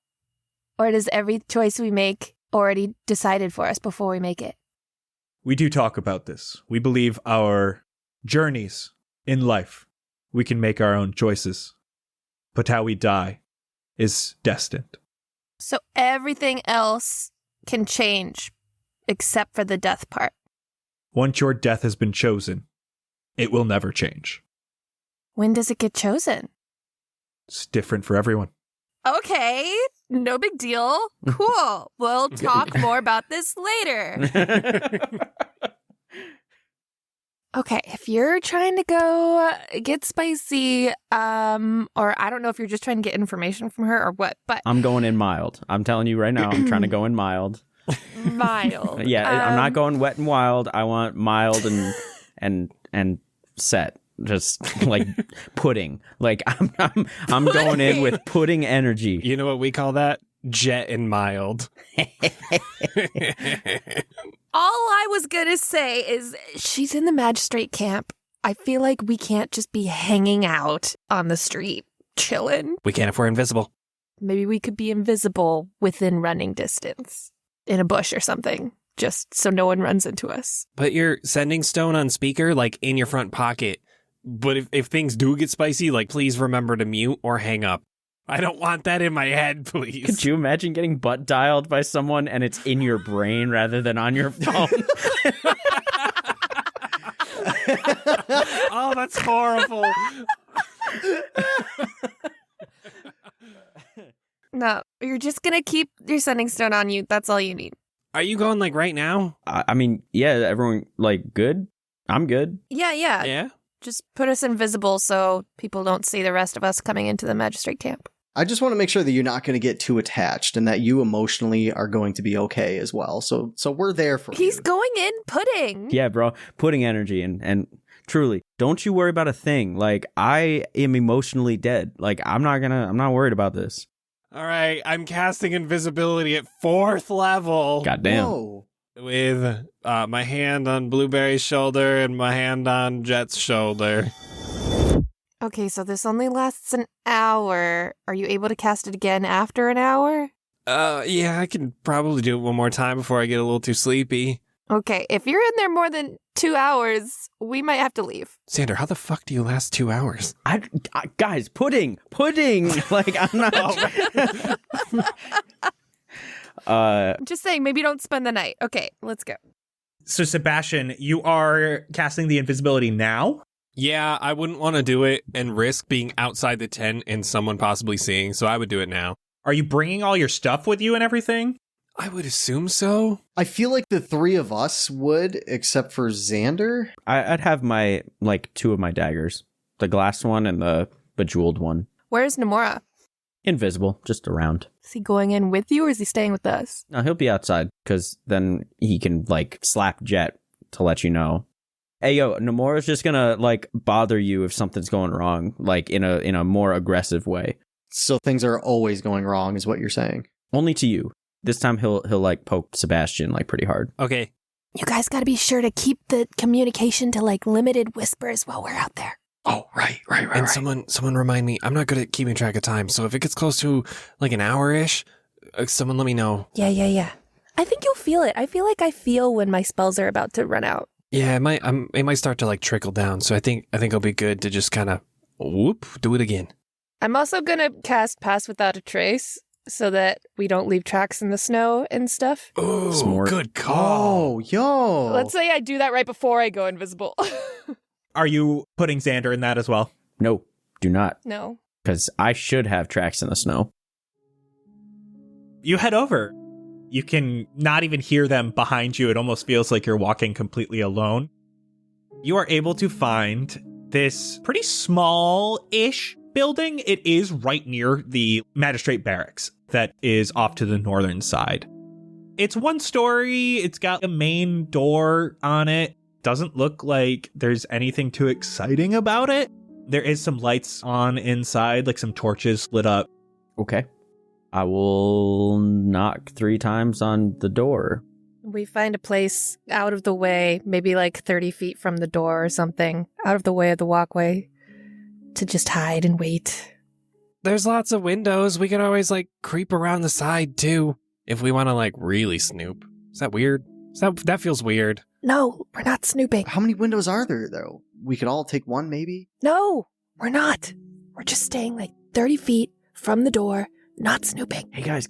Or does every choice we make already decided for us before we make it? We do talk about this. We believe our journeys in life, we can make our own choices. But how we die is destined. So everything else can change except for the death part. Once your death has been chosen, it will never change. When does it get chosen? It's different for everyone. Okay, no big deal. Cool. We'll talk more about this later. Okay, if you're trying to go get spicy, or I don't know if you're just trying to get information from her or what, but I'm going in mild. I'm telling you right now, I'm trying to go in mild. mild. Yeah, I'm not going wet and wild. I want mild and set. Just like pudding. Like I'm going in with pudding energy. You know what we call that? Jett and mild. All I was gonna say is she's in the magistrate camp. I feel like we can't just be hanging out on the street, chilling. We can if we're invisible. Maybe we could be invisible within running distance in a bush or something, just so no one runs into us. Put your sending stone on speaker, like in your front pocket. But if things do get spicy, like please remember to mute or hang up. I don't want that in my head, please. Could you imagine getting butt dialed by someone and it's in your brain rather than on your phone? Oh, that's horrible. No, you're just gonna keep your sending stone on you. That's all you need. Are you going like right now? I mean, yeah, everyone like good. I'm good. Yeah. Yeah. Just put us invisible so people don't see the rest of us coming into the magistrate camp. I just want to make sure that you're not going to get too attached and that you emotionally are going to be okay as well. So we're there for you. He's going in pudding. Yeah, bro. Pudding energy and truly, don't you worry about a thing. Like I am emotionally dead. Like I'm not worried about this. All right, I'm casting invisibility at 4th level. Goddamn. Whoa. With my hand on Blueberry's shoulder and my hand on Jett's shoulder. Okay, so this only lasts an hour. Are you able to cast it again after an hour? Yeah, I can probably do it one more time before I get a little too sleepy. Okay, if you're in there more than 2 hours, we might have to leave. Xander, how the fuck do you last 2 hours? Guys, pudding. Like, I'm not. I'm just saying, maybe don't spend the night. Okay, let's go. So, Sebastian, you are casting the invisibility now? Yeah, I wouldn't want to do it and risk being outside the tent and someone possibly seeing, so I would do it now. Are you bringing all your stuff with you and everything? I would assume so. I feel like the three of us would, except for Xander. I'd have my, like, 2 of my daggers. The glass one and the bejeweled one. Where's Nomura? Invisible, just around. Is he going in with you or is he staying with us? No, he'll be outside, because then he can, like, slap Jett to let you know. Hey, yo, Nomura's just gonna, like, bother you if something's going wrong, like, in a more aggressive way. So things are always going wrong, is what you're saying. Only to you. This time he'll like, poke Sebastian, like, pretty hard. Okay. You guys gotta be sure to keep the communication to, like, limited whispers while we're out there. Oh, right. And someone remind me, I'm not good at keeping track of time, so if it gets close to, like, an hour-ish, someone let me know. Yeah. I think you'll feel it. I feel like I feel when my spells are about to run out. Yeah, it might start to, like, trickle down, so I think it'll be good to just kind of, do it again. I'm also gonna cast Pass Without a Trace so that we don't leave tracks in the snow and stuff. Oh, Smart. good call. Oh, yo. Let's say I do that right before I go invisible. Are you putting Xander in that as well? No, do not. No. Because I should have tracks in the snow. You head over. You can not even hear them behind you. It almost feels like you're walking completely alone. You are able to find this pretty small-ish building. It is right near the magistrate barracks that is off to the northern side. It's 1 story. It's got a main door on it. Doesn't look like there's anything too exciting about it. There is some lights on inside, like some torches lit up. Okay. I will knock 3 times on the door. We find a place out of the way, maybe like 30 feet from the door or something, out of the way of the walkway, to just hide and wait. There's lots of windows. We could always, like, creep around the side, too, if we want to, like, really snoop. Is that weird? That feels weird. No, we're not snooping. How many windows are there, though? We could all take one, maybe? No, we're not. We're just staying like 30 feet from the door, not snooping. Hey, guys,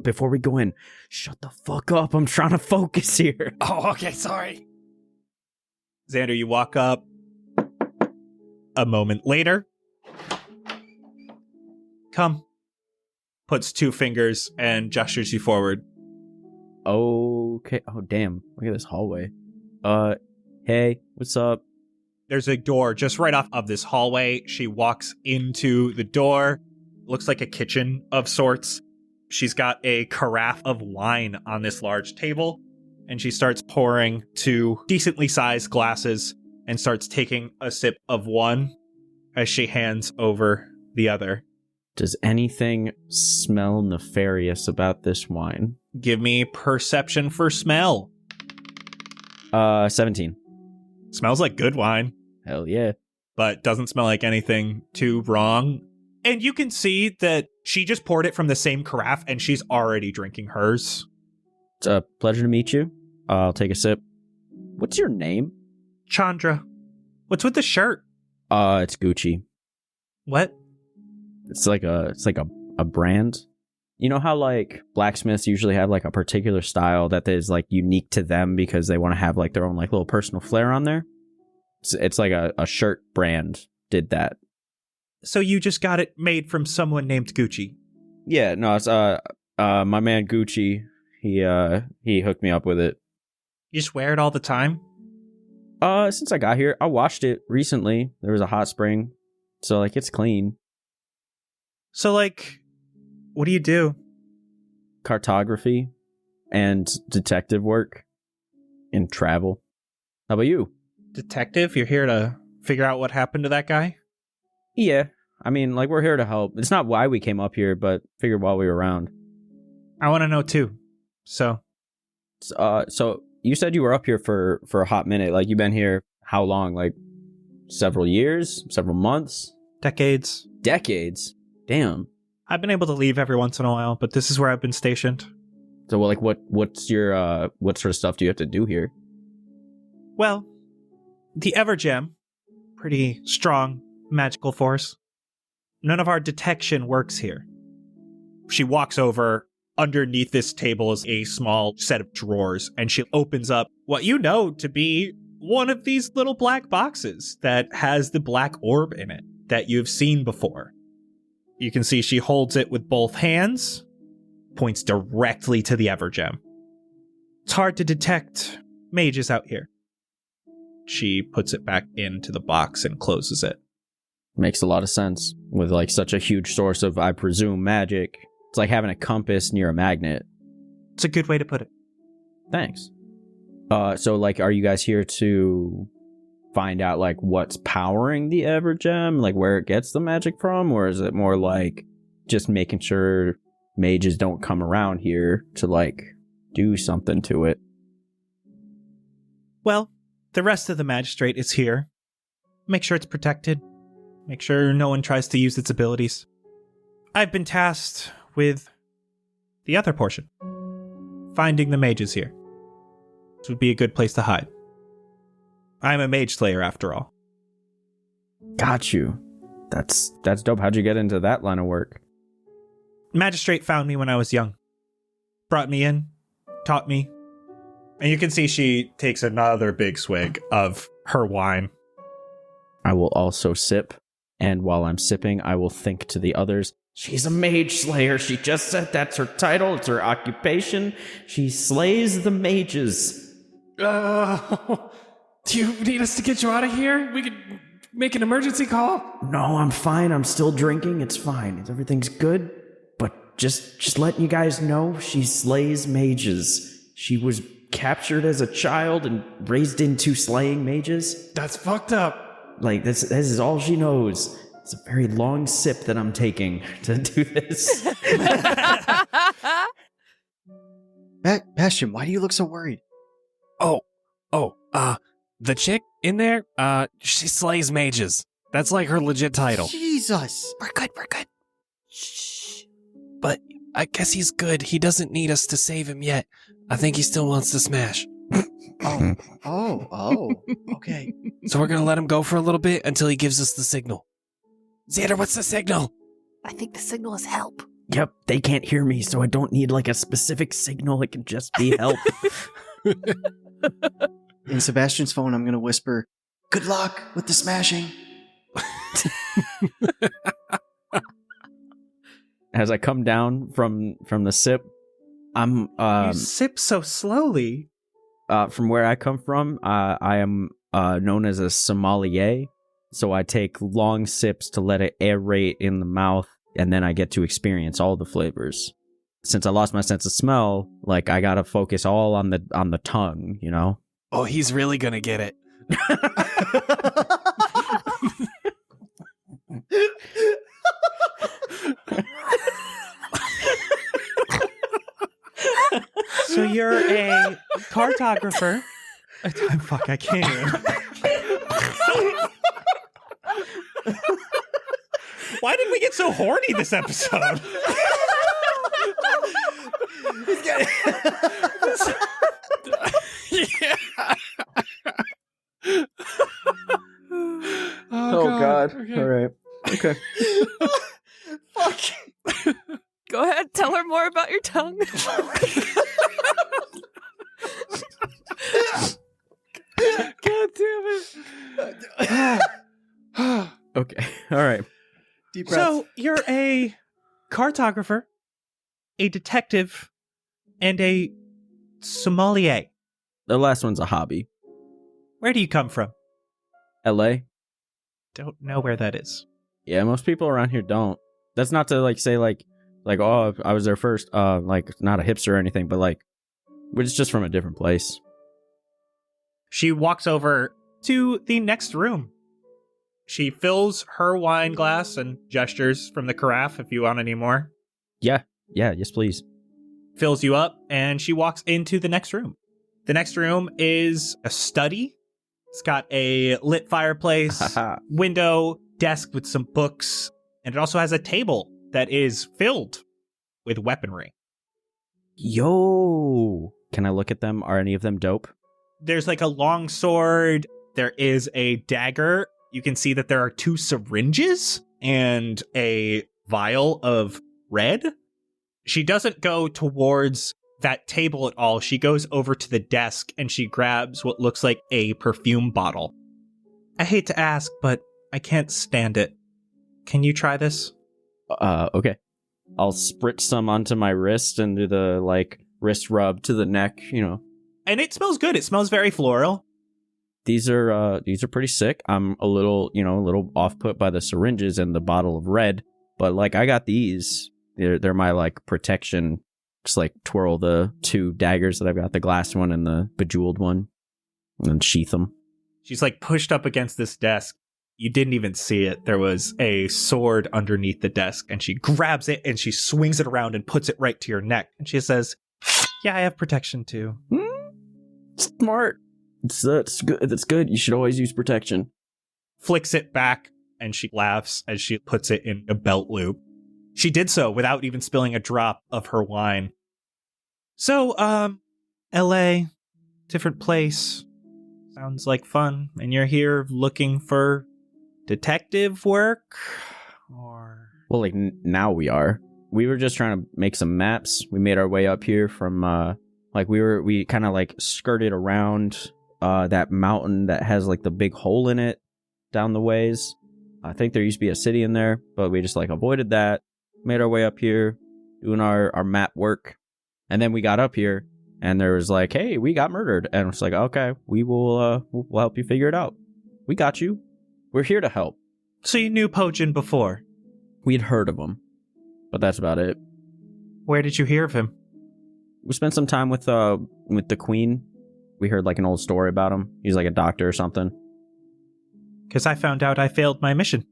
before we go in, shut the fuck up. I'm trying to focus here. Oh, okay, sorry. Xander, you walk up. A moment later. Come. Puts 2 fingers and gestures you forward. Okay. Oh, damn. Look at this hallway. Hey, what's up? There's a door just right off of this hallway. She walks into the door. Looks like a kitchen of sorts. She's got a carafe of wine on this large table, and she starts pouring 2 decently sized glasses and starts taking a sip of one as she hands over the other. Does anything smell nefarious about this wine? Give me perception for smell. 17. Smells like good wine, Hell yeah. but doesn't smell like anything too wrong. And you can see that she just poured it from the same carafe and she's already drinking hers. It's a pleasure to meet you. I'll take a sip. What's your name? Chandra, what's with the shirt? It's Gucci. What? It's like a brand. You know how, like, blacksmiths usually have, like, a particular style that is, like, unique to them because they want to have, like, their own, like, little personal flair on there? It's like a shirt brand did that. So you just got it made from someone named Gucci? Yeah, no, it's my man Gucci. He hooked me up with it. You just wear it all the time? Since I got here, I washed it recently. There was a hot spring, so, like, it's clean. So, like, what do you do? Cartography and detective work and travel. How about you? Detective? You're here to figure out what happened to that guy? Yeah, I mean, like, we're here to help. It's not why we came up here, but figured while we were around. I want to know too. So you said you were up here for a hot minute. Like, you've been here how long? Like, several years? Several months? decades. Decades? Damn. I've been able to leave every once in a while, but this is where I've been stationed. So, like, what's your what sort of stuff do you have to do here? Well, the Evergem, pretty strong magical force. None of our detection works here. She walks over. Underneath this table is a small set of drawers, and she opens up what you know to be one of these little black boxes that has the black orb in it that you've seen before. You can see she holds it with both hands, points directly to the Evergem. It's hard to detect mages out here. She puts it back into the box and closes it. Makes a lot of sense with like such a huge source of, I presume, magic. It's like having a compass near a magnet. It's a good way to put it. Thanks. So like, are you guys here to find out like what's powering the Evergem, like where it gets the magic from, or is it more like just making sure mages don't come around here to like do something to it? Well, the rest of the magistrate is here. Make sure it's protected. Make sure no one tries to use its abilities. I've been tasked with the other portion. Finding the mages here. This would be a good place to hide. I'm a mage slayer after all. Got you. That's dope. How'd you get into that line of work? Magistrate found me when I was young. Brought me in. Taught me. And you can see she takes another big swig of her wine. I will also sip. And while I'm sipping, I will think to the others, she's a mage slayer. She just said that's her title. It's her occupation. She slays the mages. Do you need us to get you out of here? We could make an emergency call. No, I'm fine. I'm still drinking. It's fine. Everything's good. But just letting you guys know, she slays mages. She was captured as a child and raised into slaying mages. That's fucked up. Like, this is all she knows. It's a very long sip that I'm taking to do this. Bastion, why do you look so worried? The chick in there, she slays mages. That's like her legit title. Jesus. We're good. Shh. But I guess he's good. He doesn't need us to save him yet. I think he still wants to smash. Okay. So we're gonna let him go for a little bit until he gives us the signal. Xander, what's the signal? I think the signal is help. Yep, they can't hear me, so I don't need like a specific signal. It can just be help. In Sebastian's phone, I'm going to whisper, "Good luck with the smashing." As I come down from the sip, I'm you sip so slowly. From where I come from, I am known as a sommelier. So I take long sips to let it aerate in the mouth, and then I get to experience all the flavors. Since I lost my sense of smell, like I gotta focus all on the tongue, you know? Oh, he's really gonna get it. So you're a cartographer. Fuck, I can't even. Why did we get so horny this episode? Yeah. Oh God. Okay. All right. Okay. Fuck. Go ahead, tell her more about your tongue. God damn it. Okay. All right. Deep breaths. So you're a cartographer, a detective, and a sommelier. The last one's a hobby. Where do you come from? LA? Don't know where that is. Yeah, most people around here don't. That's not to like say like oh, I was there first. Like not a hipster or anything, but like we're just from a different place. She walks over to the next room. She fills her wine glass and gestures from the carafe if you want any more. Yeah, yes, please. Fills you up, and she walks into the next room. The next room is a study. It's got a lit fireplace, window, desk with some books, and it also has a table that is filled with weaponry. Yo, can I look at them? Are any of them dope? There's like a long sword. There is a dagger. You can see that there are 2 syringes and a vial of red. She doesn't go towards that table at all. She goes over to the desk and she grabs what looks like a perfume bottle. I hate to ask, but I can't stand it. Can you try this? Okay. I'll spritz some onto my wrist and do the, like, wrist rub to the neck, you know. And it smells good. It smells very floral. These are pretty sick. I'm a little off put by the syringes and the bottle of red, but like I got these. They're my like protection. Just like twirl the 2 daggers that I've got, the glass one and the bejeweled one, and then sheath them. She's like pushed up against this desk. You didn't even see it. There was a sword underneath the desk, and she grabs it and she swings it around and puts it right to your neck. And she says, "Yeah, I have protection too." Smart. That's good. That's good. You should always use protection. Flicks it back, and she laughs as she puts it in a belt loop. She did so without even spilling a drop of her wine. So, LA, different place. Sounds like fun. And you're here looking for detective work? Or... Well, like, now we are. We were just trying to make some maps. We made our way up here from, we kind of, like, skirted around that mountain that has, like, the big hole in it down the ways. I think there used to be a city in there, but we just, like, avoided that. Made our way up here, doing our map work. And then we got up here, and there was like, hey, we got murdered. And it's like, okay, we'll help you figure it out. We got you. We're here to help. So you knew Pojin before? We'd heard of him, but that's about it. Where did you hear of him? We spent some time with the Queen. We heard like an old story about him. He's like a doctor or something. Because I found out I failed my mission.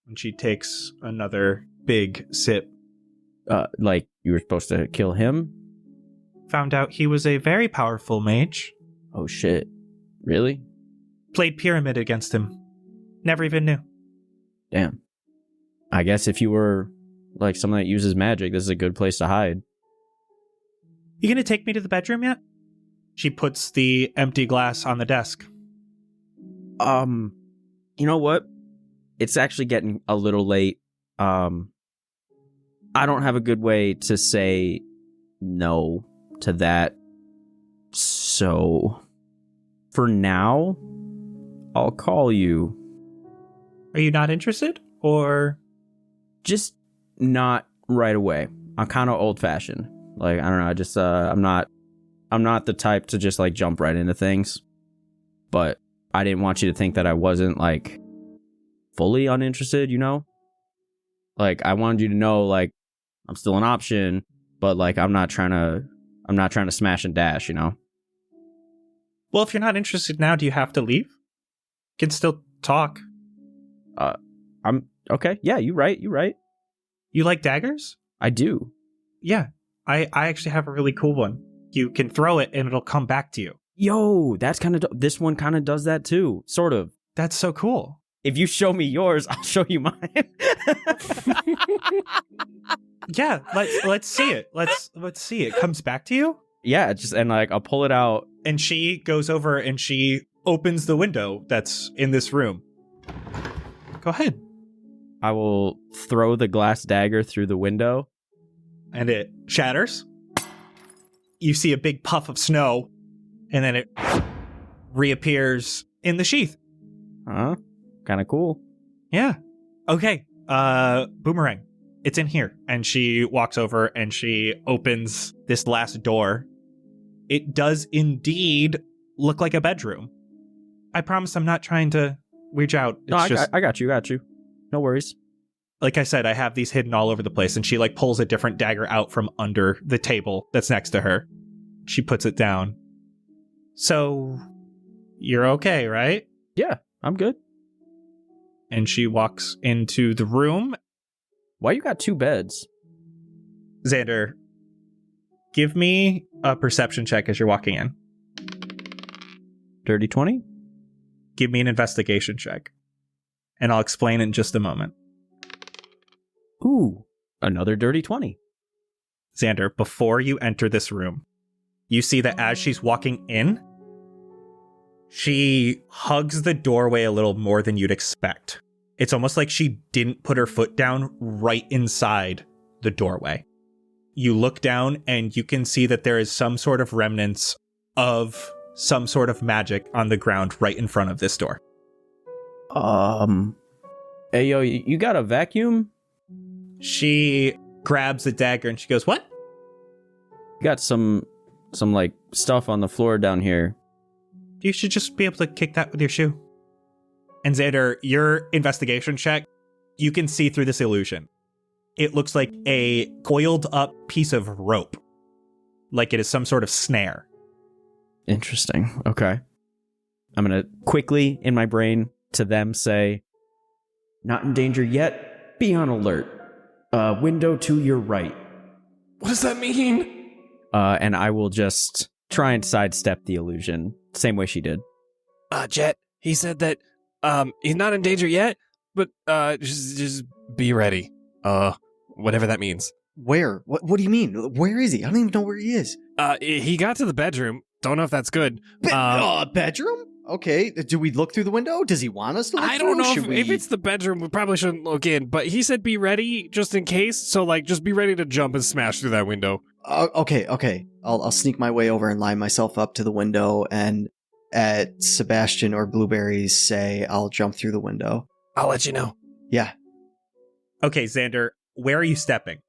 And she takes another big sip. Like you were supposed to kill him? Found out he was a very powerful mage. Oh shit. Really? Played pyramid against him. Never even knew. Damn. I guess if you were like someone that uses magic, this is a good place to hide. You gonna take me to the bedroom yet? She puts the empty glass on the desk. You know what? It's actually getting a little late. I don't have a good way to say no to that. So, for now, I'll call you. Are you not interested? Or? Just not right away. I'm kind of old-fashioned. Like, I don't know, I just, I'm not the type to just, like, jump right into things. But I didn't want you to think that I wasn't, like, fully uninterested, you know? Like, I wanted you to know, like, I'm still an option, but, like, I'm not trying to smash and dash, you know? Well, if you're not interested now, do you have to leave? You can still talk. I'm, okay, yeah, you right. You like daggers? I do. Yeah, I actually have a really cool one. You can throw it and it'll come back to you. Yo, that's kind of, this one kind of does that too, sort of. That's so cool. If you show me yours, I'll show you mine. Yeah, let's see it. Let's see it. Comes back to you? Yeah, just and like I'll pull it out. And she goes over and she opens the window that's in this room. Go ahead. I will throw the glass dagger through the window. And it shatters. You see a big puff of snow, and then it reappears in the sheath. Huh? Kind of cool. Yeah. Okay. Boomerang. It's in here. And she walks over and she opens this last door. It does indeed look like a bedroom. I promise I'm not trying to weird you out. It's I got you. No worries. Like I said, I have these hidden all over the place, and she like pulls a different dagger out from under the table that's next to her. She puts it down. So, you're okay, right? Yeah, I'm good. And she walks into the room. Why you got 2 beds? Xander, give me a perception check as you're walking in. Dirty 20? Give me an investigation check. And I'll explain in just a moment. Ooh, another dirty 20. Xander, before you enter this room, you see that as she's walking in, she hugs the doorway a little more than you'd expect. It's almost like she didn't put her foot down right inside the doorway. You look down and you can see that there is some sort of remnants of some sort of magic on the ground right in front of this door. Hey, yo, you got a vacuum? She grabs a dagger and she goes, "What?" You got some like stuff on the floor down here. You should just be able to kick that with your shoe. And Xander, your investigation check, you can see through this illusion. It looks like a coiled up piece of rope. Like it is some sort of snare. Interesting. Okay. I'm going to quickly, in my brain, to them say, not in danger yet. Be on alert. Window to your right. What does that mean? And I will just try and sidestep the illusion, same way she did. Jett, he said that he's not in danger yet, but just be ready. Whatever that means. Where? What do you mean? Where is he? I don't even know where he is. He got to the bedroom. Don't know if that's good. Bedroom? Okay. Do we look through the window? Does he want us to look I don't know through? if it's the bedroom. We probably shouldn't look in, but he said be ready just in case. So, like, just be ready to jump and smash through that window. Okay. I'll sneak my way over and line myself up to the window, and at Sebastian or Blueberries say I'll jump through the window. I'll let you know. Yeah. Okay, Xander, where are you stepping?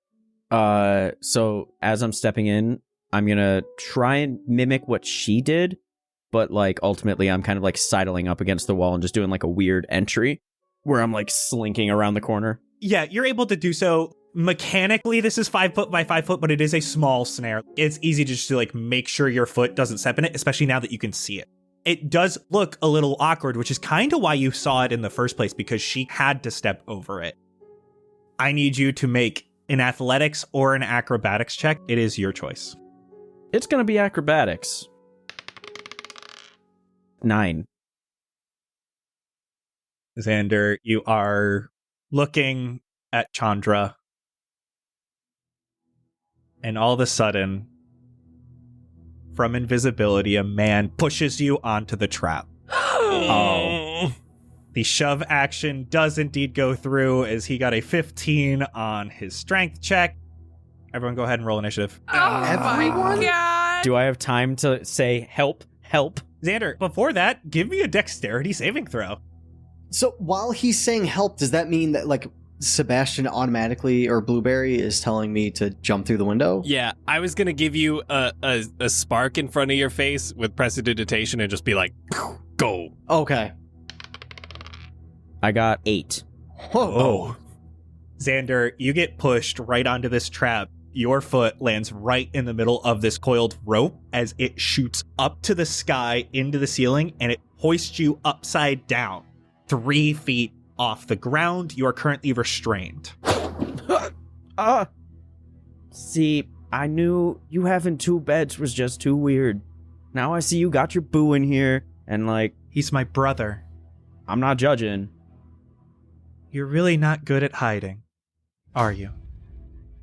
So as I'm stepping in, I'm gonna try and mimic what she did, but like ultimately I'm kind of like sidling up against the wall and just doing like a weird entry where I'm like slinking around the corner. Yeah, you're able to do so. Mechanically, this is 5 foot by 5 foot, but it is a small snare. It's easy to just to like make sure your foot doesn't step in it, especially now that you can see it. It does look a little awkward, which is kind of why you saw it in the first place, because she had to step over it. I need you to make an athletics or an acrobatics check. It is your choice. It's gonna be acrobatics. 9. Xander, you are looking at Chandra, and all of a sudden, from invisibility, a man pushes you onto the trap. Oh. The shove action does indeed go through, as he got a 15 on his strength check. Everyone go ahead and roll initiative. Oh my god. Do I have time to say help? Xander, before that, give me a dexterity saving throw. So while he's saying help, does that mean that like Sebastian automatically or Blueberry is telling me to jump through the window? Yeah, I was gonna give you a spark in front of your face with prestidigitation and just be like, go. Okay. I got 8. Whoa. Xander, you get pushed right onto this trap. Your foot lands right in the middle of this coiled rope as it shoots up to the sky into the ceiling, and it hoists you upside down 3 feet off the ground. You are currently restrained. See, I knew you having 2 beds was just too weird. Now I see you got your boo in here, and like, He's my brother. I'm not judging. You're really not good at hiding, are you?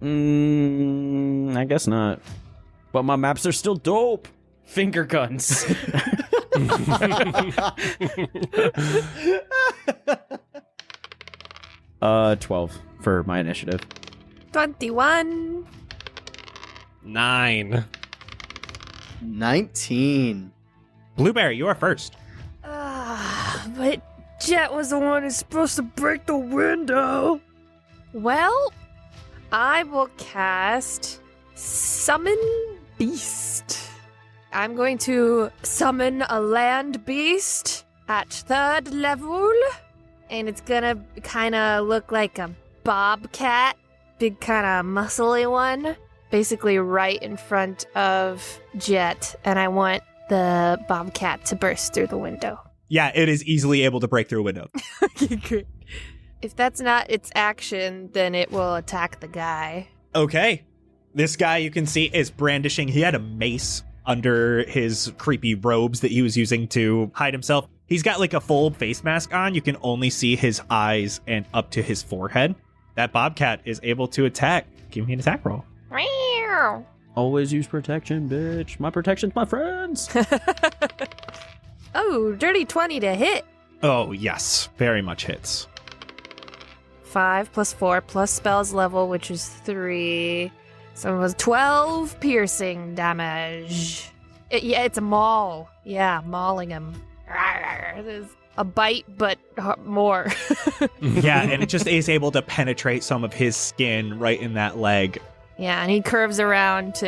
I guess not. But my maps are still dope. Finger guns. 12 for my initiative. 21. 9. 19. Blueberry, you are first. But Jett was the one who's supposed to break the window. Well, I will cast Summon Beast. I'm going to summon a land beast at 3rd level, and it's gonna kind of look like a bobcat, big kind of muscly one, basically right in front of Jett, and I want the bobcat to burst through the window. Yeah, it is easily able to break through a window. Okay, great. If that's not its action, then it will attack the guy. Okay. This guy, you can see, is brandishing. He had a mace under his creepy robes that he was using to hide himself. He's got like a full face mask on. You can only see his eyes and up to his forehead. That bobcat is able to attack. Give me an attack roll. Always use protection, bitch. My protection's my friends. Oh, dirty 20 to hit. Oh, yes. Very much hits. 5 plus 4 plus spells level, which is 3. So it was 12 piercing damage. It's a maul. Yeah, mauling him. There's a bite, but more. Yeah, and it just is able to penetrate some of his skin right in that leg. Yeah, and he curves around to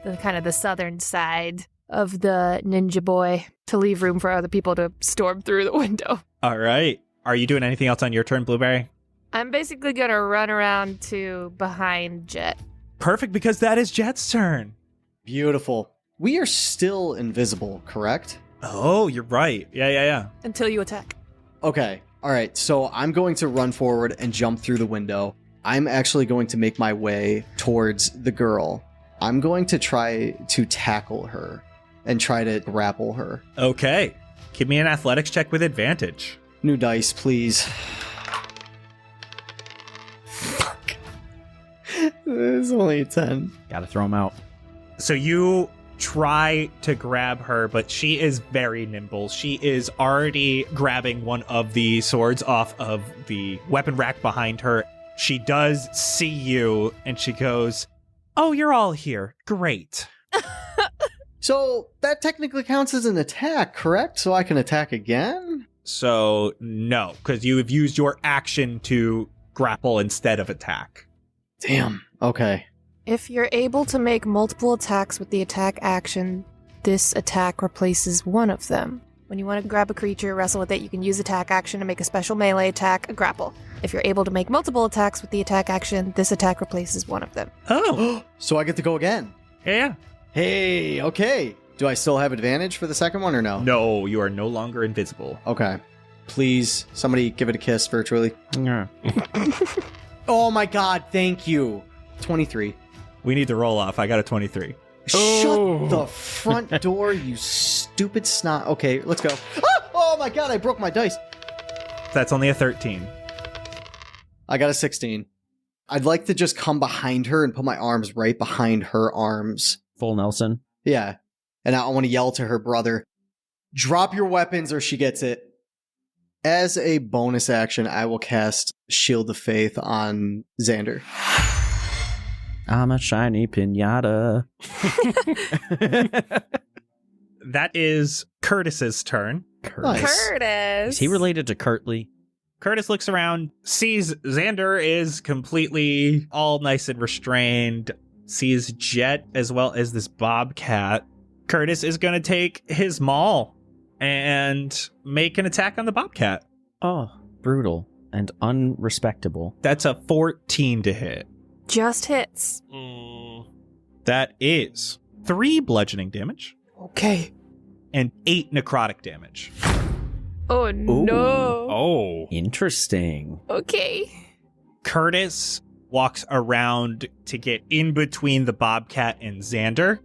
the kind of the southern side of the ninja boy to leave room for other people to storm through the window. All right. Are you doing anything else on your turn, Blueberry? I'm basically going to run around to behind Jett. Perfect, because that is Jett's turn. Beautiful. We are still invisible, correct? Oh, you're right. Yeah. Until you attack. Okay. All right. So I'm going to run forward and jump through the window. I'm actually going to make my way towards the girl. I'm going to try to tackle her and try to grapple her. Okay. Give me an athletics check with advantage. New dice, please. It's only a 10. Gotta throw him out. So you try to grab her, but she is very nimble. She is already grabbing one of the swords off of the weapon rack behind her. She does see you, and she goes, "Oh, you're all here. Great." So that technically counts as an attack, correct? So I can attack again? So no, because you have used your action to grapple instead of attack. Damn. Okay. If you're able to make multiple attacks with the attack action, this attack replaces one of them. When you want to grab a creature, wrestle with it, you can use attack action to make a special melee attack, a grapple. If you're able to make multiple attacks with the attack action, this attack replaces one of them. Oh, So I get to go again. yeah. Hey, okay. Do I still have advantage for the second one or no? No, you are no longer invisible. Okay. Please, somebody give it a kiss virtually. Yeah. Oh my god, thank you. 23. We need to roll off. I got a 23. Oh. Shut the front door, you stupid snot. Okay, let's go. Ah! Oh my god, I broke my dice. That's only a 13. I got a 16. I'd like to just come behind her and put my arms right behind her arms. Full Nelson. Yeah. And I want to yell to her brother, drop your weapons or she gets it. As a bonus action, I will cast Shield of Faith on Xander. I'm a shiny pinata. That is Curtis's turn. Nice. Curtis! Is he related to Curtly? Curtis looks around, sees Xander is completely all nice and restrained, sees Jett as well as this bobcat. Curtis is going to take his maul and make an attack on the bobcat. Oh, brutal and unrespectable. That's a 14 to hit. Just hits. That is 3 bludgeoning damage Okay. and 8 necrotic damage. Oh, no. Oh. Interesting. Okay. Curtis walks around to get in between the bobcat and Xander.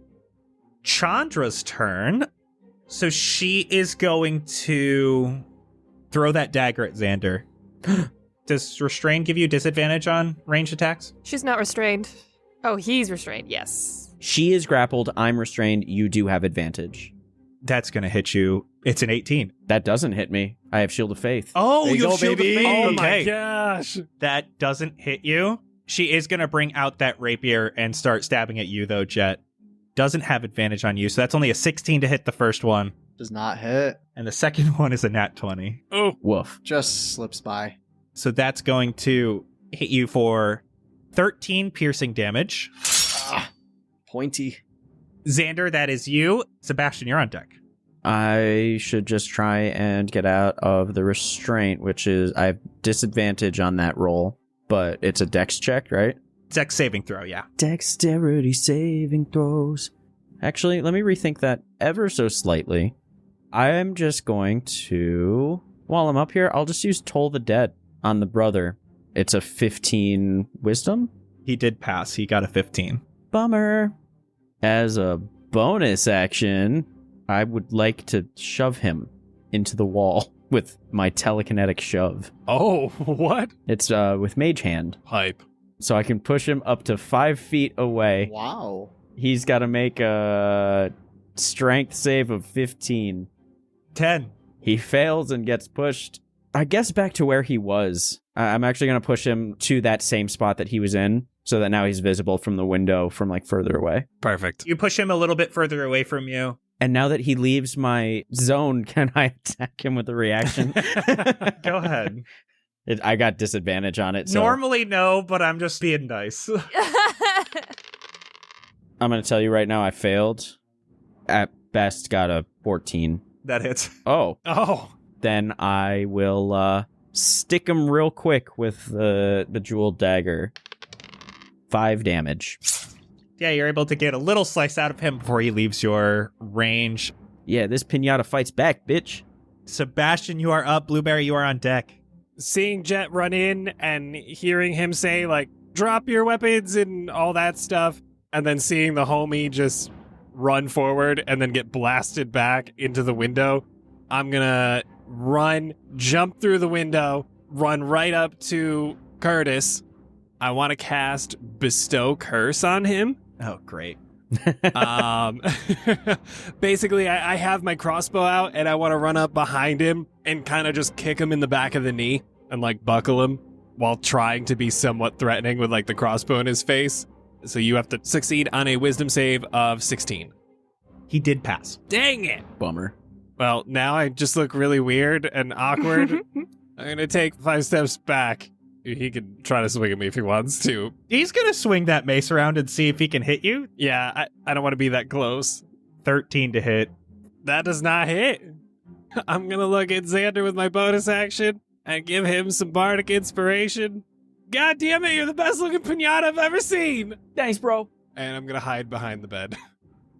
Chandra's turn. So she is going to throw that dagger at Xander. Does restrain give you disadvantage on ranged attacks? She's not restrained. Oh, he's restrained, yes. She is grappled. I'm restrained. You do have advantage. That's going to hit you. It's an 18. That doesn't hit me. I have Shield of Faith. Oh, There you have go, Shield of baby. Faith. Oh Okay. my gosh. That doesn't hit you. She is going to bring out that rapier and start stabbing at you, though, Jett. Doesn't have advantage on you, so that's only a 16 to hit the first one. Does not hit. And the second one is a nat 20. Oh. Woof. Just slips by. So that's going to hit you for 13 piercing damage. Pointy. Xander, that is you. Sebastian, you're on deck. I should just try and get out of the restraint, which is I have disadvantage on that roll, but it's a dex check, right? Dex saving throw, yeah. Dexterity saving throws. Actually, let me rethink that ever so slightly. I am just going to, while I'm up here, I'll just use Toll the Dead on the brother. It's a 15 wisdom. He did pass. He got a 15. Bummer. As a bonus action, I would like to shove him into the wall with my telekinetic shove. Oh, what? It's with Mage Hand. Hype. So I can push him up to 5 feet away. Wow. He's got to make a strength save of 15. 10. He fails and gets pushed, I guess, back to where he was. I'm actually going to push him to that same spot that he was in, so that now he's visible from the window from like further away. Perfect. You push him a little bit further away from you. And now that he leaves my zone, can I attack him with a reaction? Go ahead. I got disadvantage on it. So Normally, no, but I'm just being nice. I'm going to tell you right now, I failed. At best, got a 14. That hits. Oh. Oh. Then I will stick him real quick with the jeweled dagger. 5 damage. Yeah, you're able to get a little slice out of him before he leaves your range. Yeah, this pinata fights back, bitch. Sebastian, you are up. Blueberry, you are on deck. Seeing Jett run in and hearing him say, like, drop your weapons and all that stuff, and then seeing the homie just run forward and then get blasted back into the window, I'm gonna run, jump through the window, run right up to Curtis. I want to cast Bestow Curse on him. Oh, great. Basically, I have my crossbow out and I want to run up behind him and kind of just kick him in the back of the knee and like buckle him while trying to be somewhat threatening with like the crossbow in his face. So you have to succeed on a wisdom save of 16. He did pass. Dang it. Bummer. Well, now I just look really weird and awkward. I'm going to take 5 steps back. He can try to swing at me if he wants to. He's going to swing that mace around and see if he can hit you. Yeah, I don't want to be that close. 13 to hit. That does not hit. I'm going to look at Xander with my bonus action and give him some bardic inspiration. God damn it, you're the best looking pinata I've ever seen. Thanks, bro. And I'm going to hide behind the bed.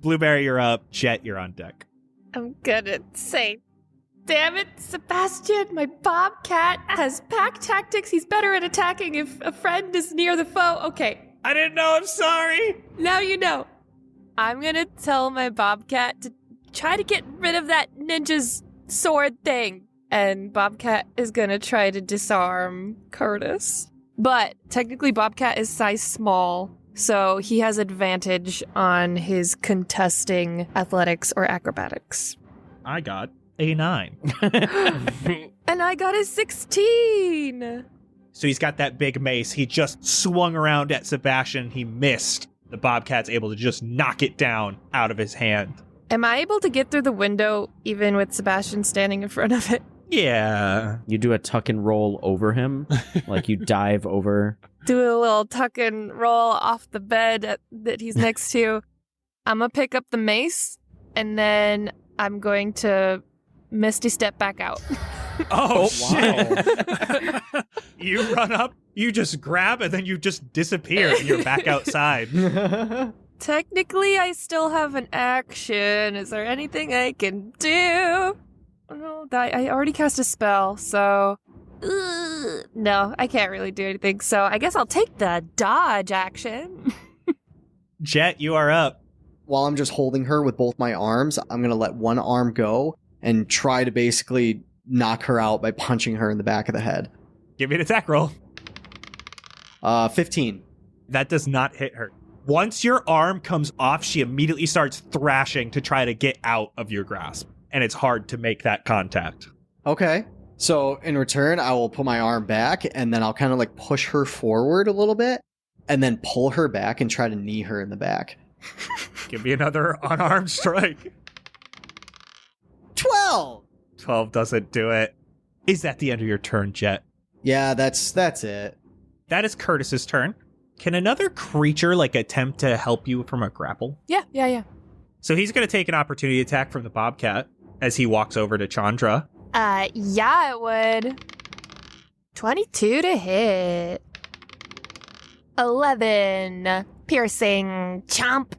Blueberry, you're up. Jett, you're on deck. I'm gonna say, damn it, Sebastian, my bobcat has pack tactics. He's better at attacking if a friend is near the foe. Okay, I didn't know, I'm sorry. now you know. I'm gonna tell my bobcat to try to get rid of that ninja's sword thing. And Bobcat is gonna try to disarm Curtis. But technically Bobcat is size small, so he has advantage on his contesting athletics or acrobatics. I got a 9. And I got a 16! So he's got that big mace. He just swung around at Sebastian. He missed. The Bobcat's able to just knock it down out of his hand. Am I able to get through the window even with Sebastian standing in front of it? Yeah. You do a tuck and roll over him, like you dive over. Do a little tuck and roll off the bed that he's next to. I'm gonna pick up the mace, and then I'm going to Misty step back out. Oh, wow. shit. You run up, you just grab, and then you just disappear, and you're back outside. Technically, I still have an action. Is there anything I can do? Oh, no, I already cast a spell, so... no, I can't really do anything, so I guess I'll take the dodge action. Jett, you are up. While I'm just holding her with both my arms, I'm going to let one arm go and try to basically knock her out by punching her in the back of the head. Give me an attack roll. 15. That does not hit her. Once your arm comes off, she immediately starts thrashing to try to get out of your grasp. And it's hard to make that contact. Okay. So in return, I will put my arm back and then I'll kind of like push her forward a little bit and then pull her back and try to knee her in the back. Give me another unarmed strike. 12! 12 doesn't do it. Is that the end of your turn, Jett? Yeah, that's it. That is Curtis's turn. Can another creature like attempt to help you from a grapple? Yeah. So he's going to take an opportunity attack from the Bobcat as he walks over to Chandra. Yeah, it would. 22 to hit. 11. Piercing. Chomp.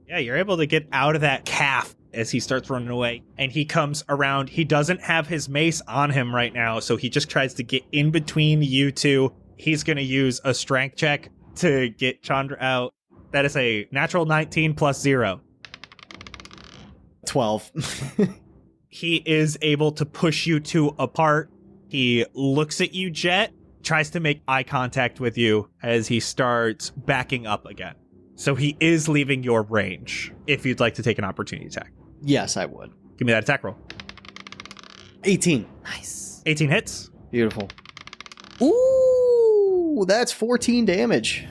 Yeah, you're able to get out of that calf as he starts running away. And he comes around. He doesn't have his mace on him right now, so he just tries to get in between you two. He's going to use a strength check to get Chandra out. That is a natural 19 plus 0. 12. He is able to push you two apart. He looks at you, Jett. tries to make eye contact with you as he starts backing up again. So he is leaving your range if you'd like to take an opportunity attack. Yes, I would. Give me that attack roll. 18. Nice. 18 hits. Beautiful. Ooh, that's 14 damage.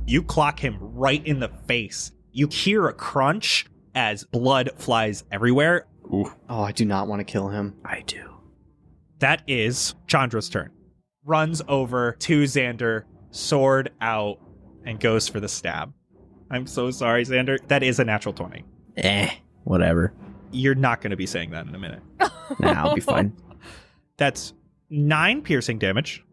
You clock him right in the face. You hear a crunch as blood flies everywhere. Ooh. Oh, I do not want to kill him. I do. That is Chandra's turn. Runs over to Xander, sword out, and goes for the stab. I'm so sorry, Xander. That is a natural 20. Whatever. You're not going to be saying that in a minute. Nah, I'll be fine. That's 9 piercing damage.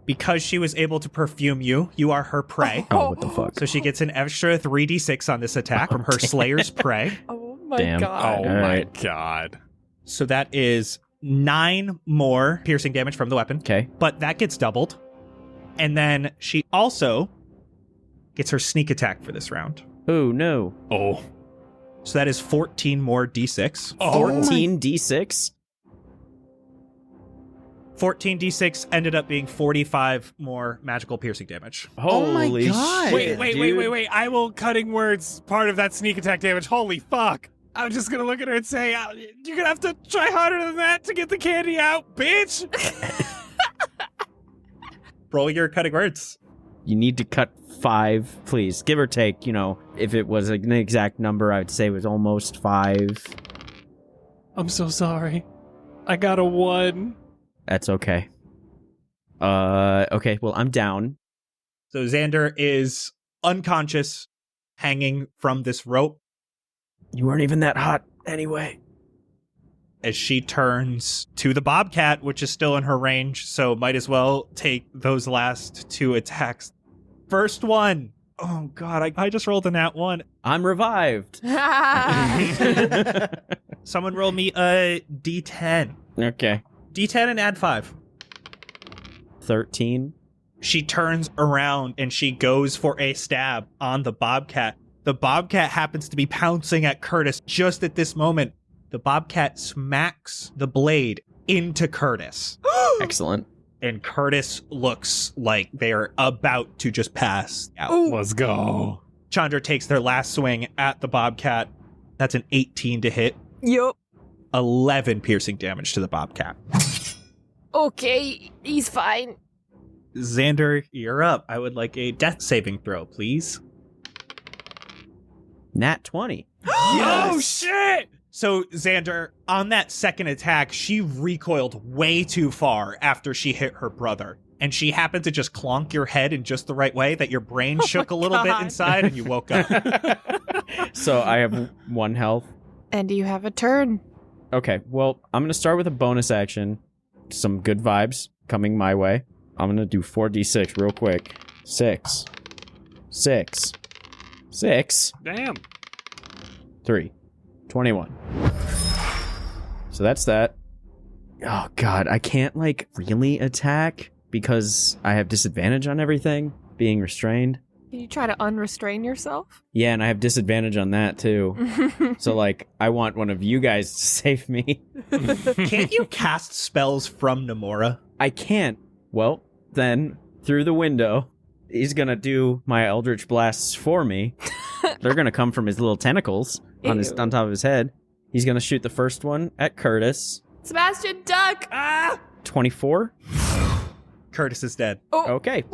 Because she was able to perfume you, you are her prey. Oh, what the fuck? So she gets an extra 3d6 on this attack from her Slayer's prey. Oh my Damn. god. Oh All my right. god. So that is 9 more piercing damage from the weapon. Okay. But that gets doubled. And then she also gets her sneak attack for this round. Oh, no. Oh. So that is 14 more d6. Oh. 14 d6? 14 d6 ended up being 45 more magical piercing damage. Oh my Holy God. shit, Wait. I will cutting words part of that sneak attack damage. Holy fuck. I'm just gonna look at her and say, you're gonna have to try harder than that to get the candy out, bitch. Roll your cutting words. You need to cut 5, please. Give or take, if it was an exact number, I would say it was almost 5. I'm so sorry. I got a 1. That's okay. Okay, well, I'm down. So Xander is unconscious, hanging from this rope You weren't even that hot anyway. as she turns to the bobcat, which is still in her range, so might as well take those last 2 attacks. First one. Oh god, I just rolled a nat 1. I'm revived. Someone roll me a d10. Okay. D10 and add 5. 13. She turns around and she goes for a stab on the bobcat. The bobcat happens to be pouncing at Curtis just at this moment. The bobcat smacks the blade into Curtis. Excellent. And Curtis looks like they're about to just pass out. Let's go. Chandra takes their last swing at the bobcat. That's an 18 to hit. Yup. 11 piercing damage to the bobcat. Okay, he's fine. Xander, you're up. I would like a death saving throw, please. Nat 20. Oh shit! So, Xander, on that second attack, she recoiled way too far after she hit her brother. And she happened to just clonk your head in just the right way that your brain shook a little bit God. inside and you woke up. So I have 1 health. And you have a turn. Okay, well, I'm going to start with a bonus action. Some good vibes coming my way. I'm going to do 4d6 real quick. 6. 6. 6. Damn. 3. 21. So that's that. Oh, God. I can't, really attack because I have disadvantage on everything, being restrained. Can you try to unrestrain yourself? Yeah, and I have disadvantage on that, too. So, I want one of you guys to save me. Can't you cast spells from Nomura? I can't. Well, then, through the window, he's gonna do my Eldritch Blasts for me. They're gonna come from his little tentacles on Ew. top of his head. He's gonna shoot the first one at Curtis. Sebastian, duck! Ah! 24. Curtis is dead. Oh, Okay.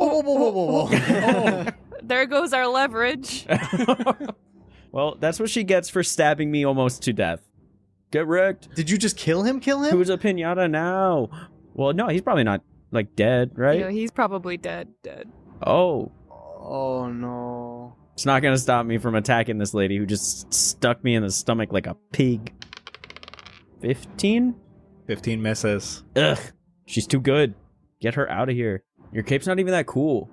there goes our leverage. Well, that's what she gets for stabbing me almost to death. Get wrecked. Did you just kill him? Who's a pinata now? Well, no, he's probably not, dead, right? Yeah, he's probably dead. Oh. Oh, no. It's not gonna stop me from attacking this lady who just stuck me in the stomach like a pig. 15? 15 misses. Ugh. She's too good. Get her out of here. Your cape's not even that cool.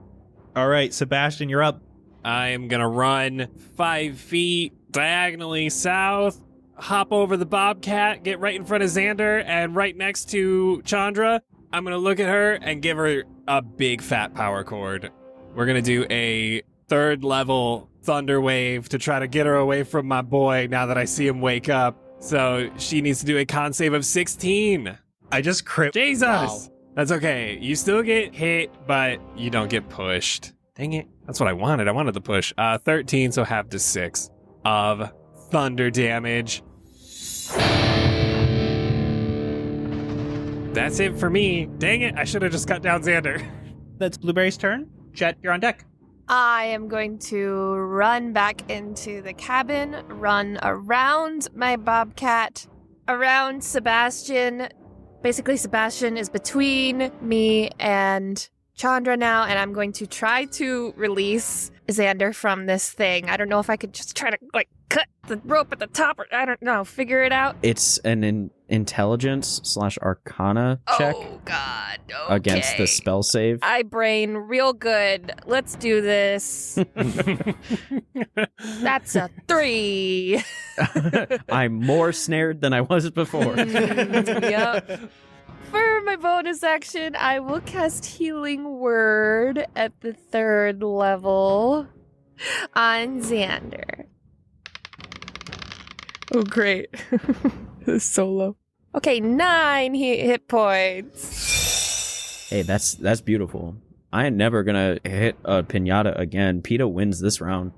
All right, Sebastian, you're up. I am gonna run 5 feet diagonally south, hop over the bobcat, get right in front of Xander, and right next to Chandra. I'm gonna look at her and give her a big fat power chord. We're gonna do a 3rd level thunder wave to try to get her away from my boy now that I see him wake up. So she needs to do a con save of 16. I just crit. Jesus! That's okay. You still get hit, but you don't get pushed. Dang it. That's what I wanted. I wanted the push. 13, so half to 6 of thunder damage. That's it for me. Dang it. I should have just cut down Xander. That's Blueberry's turn. Jett, you're on deck. I am going to run back into the cabin, run around my bobcat, around Sebastian. Basically, Sebastian is between me and Chandra now, and I'm going to try to release Xander from this thing. I don't know if I could just try to, cut the rope at the top, or I don't know, figure it out. It's an intelligence/arcana check Oh, God. Okay. against the spell save. I brain real good. Let's do this. That's a 3. I'm more snared than I was before. Yep. For my bonus action, I will cast Healing Word at the 3rd level on Xander. Oh, great. This is so low. Okay, 9 hit points. Hey, that's beautiful. I ain't never gonna hit a pinata again. PETA wins this round.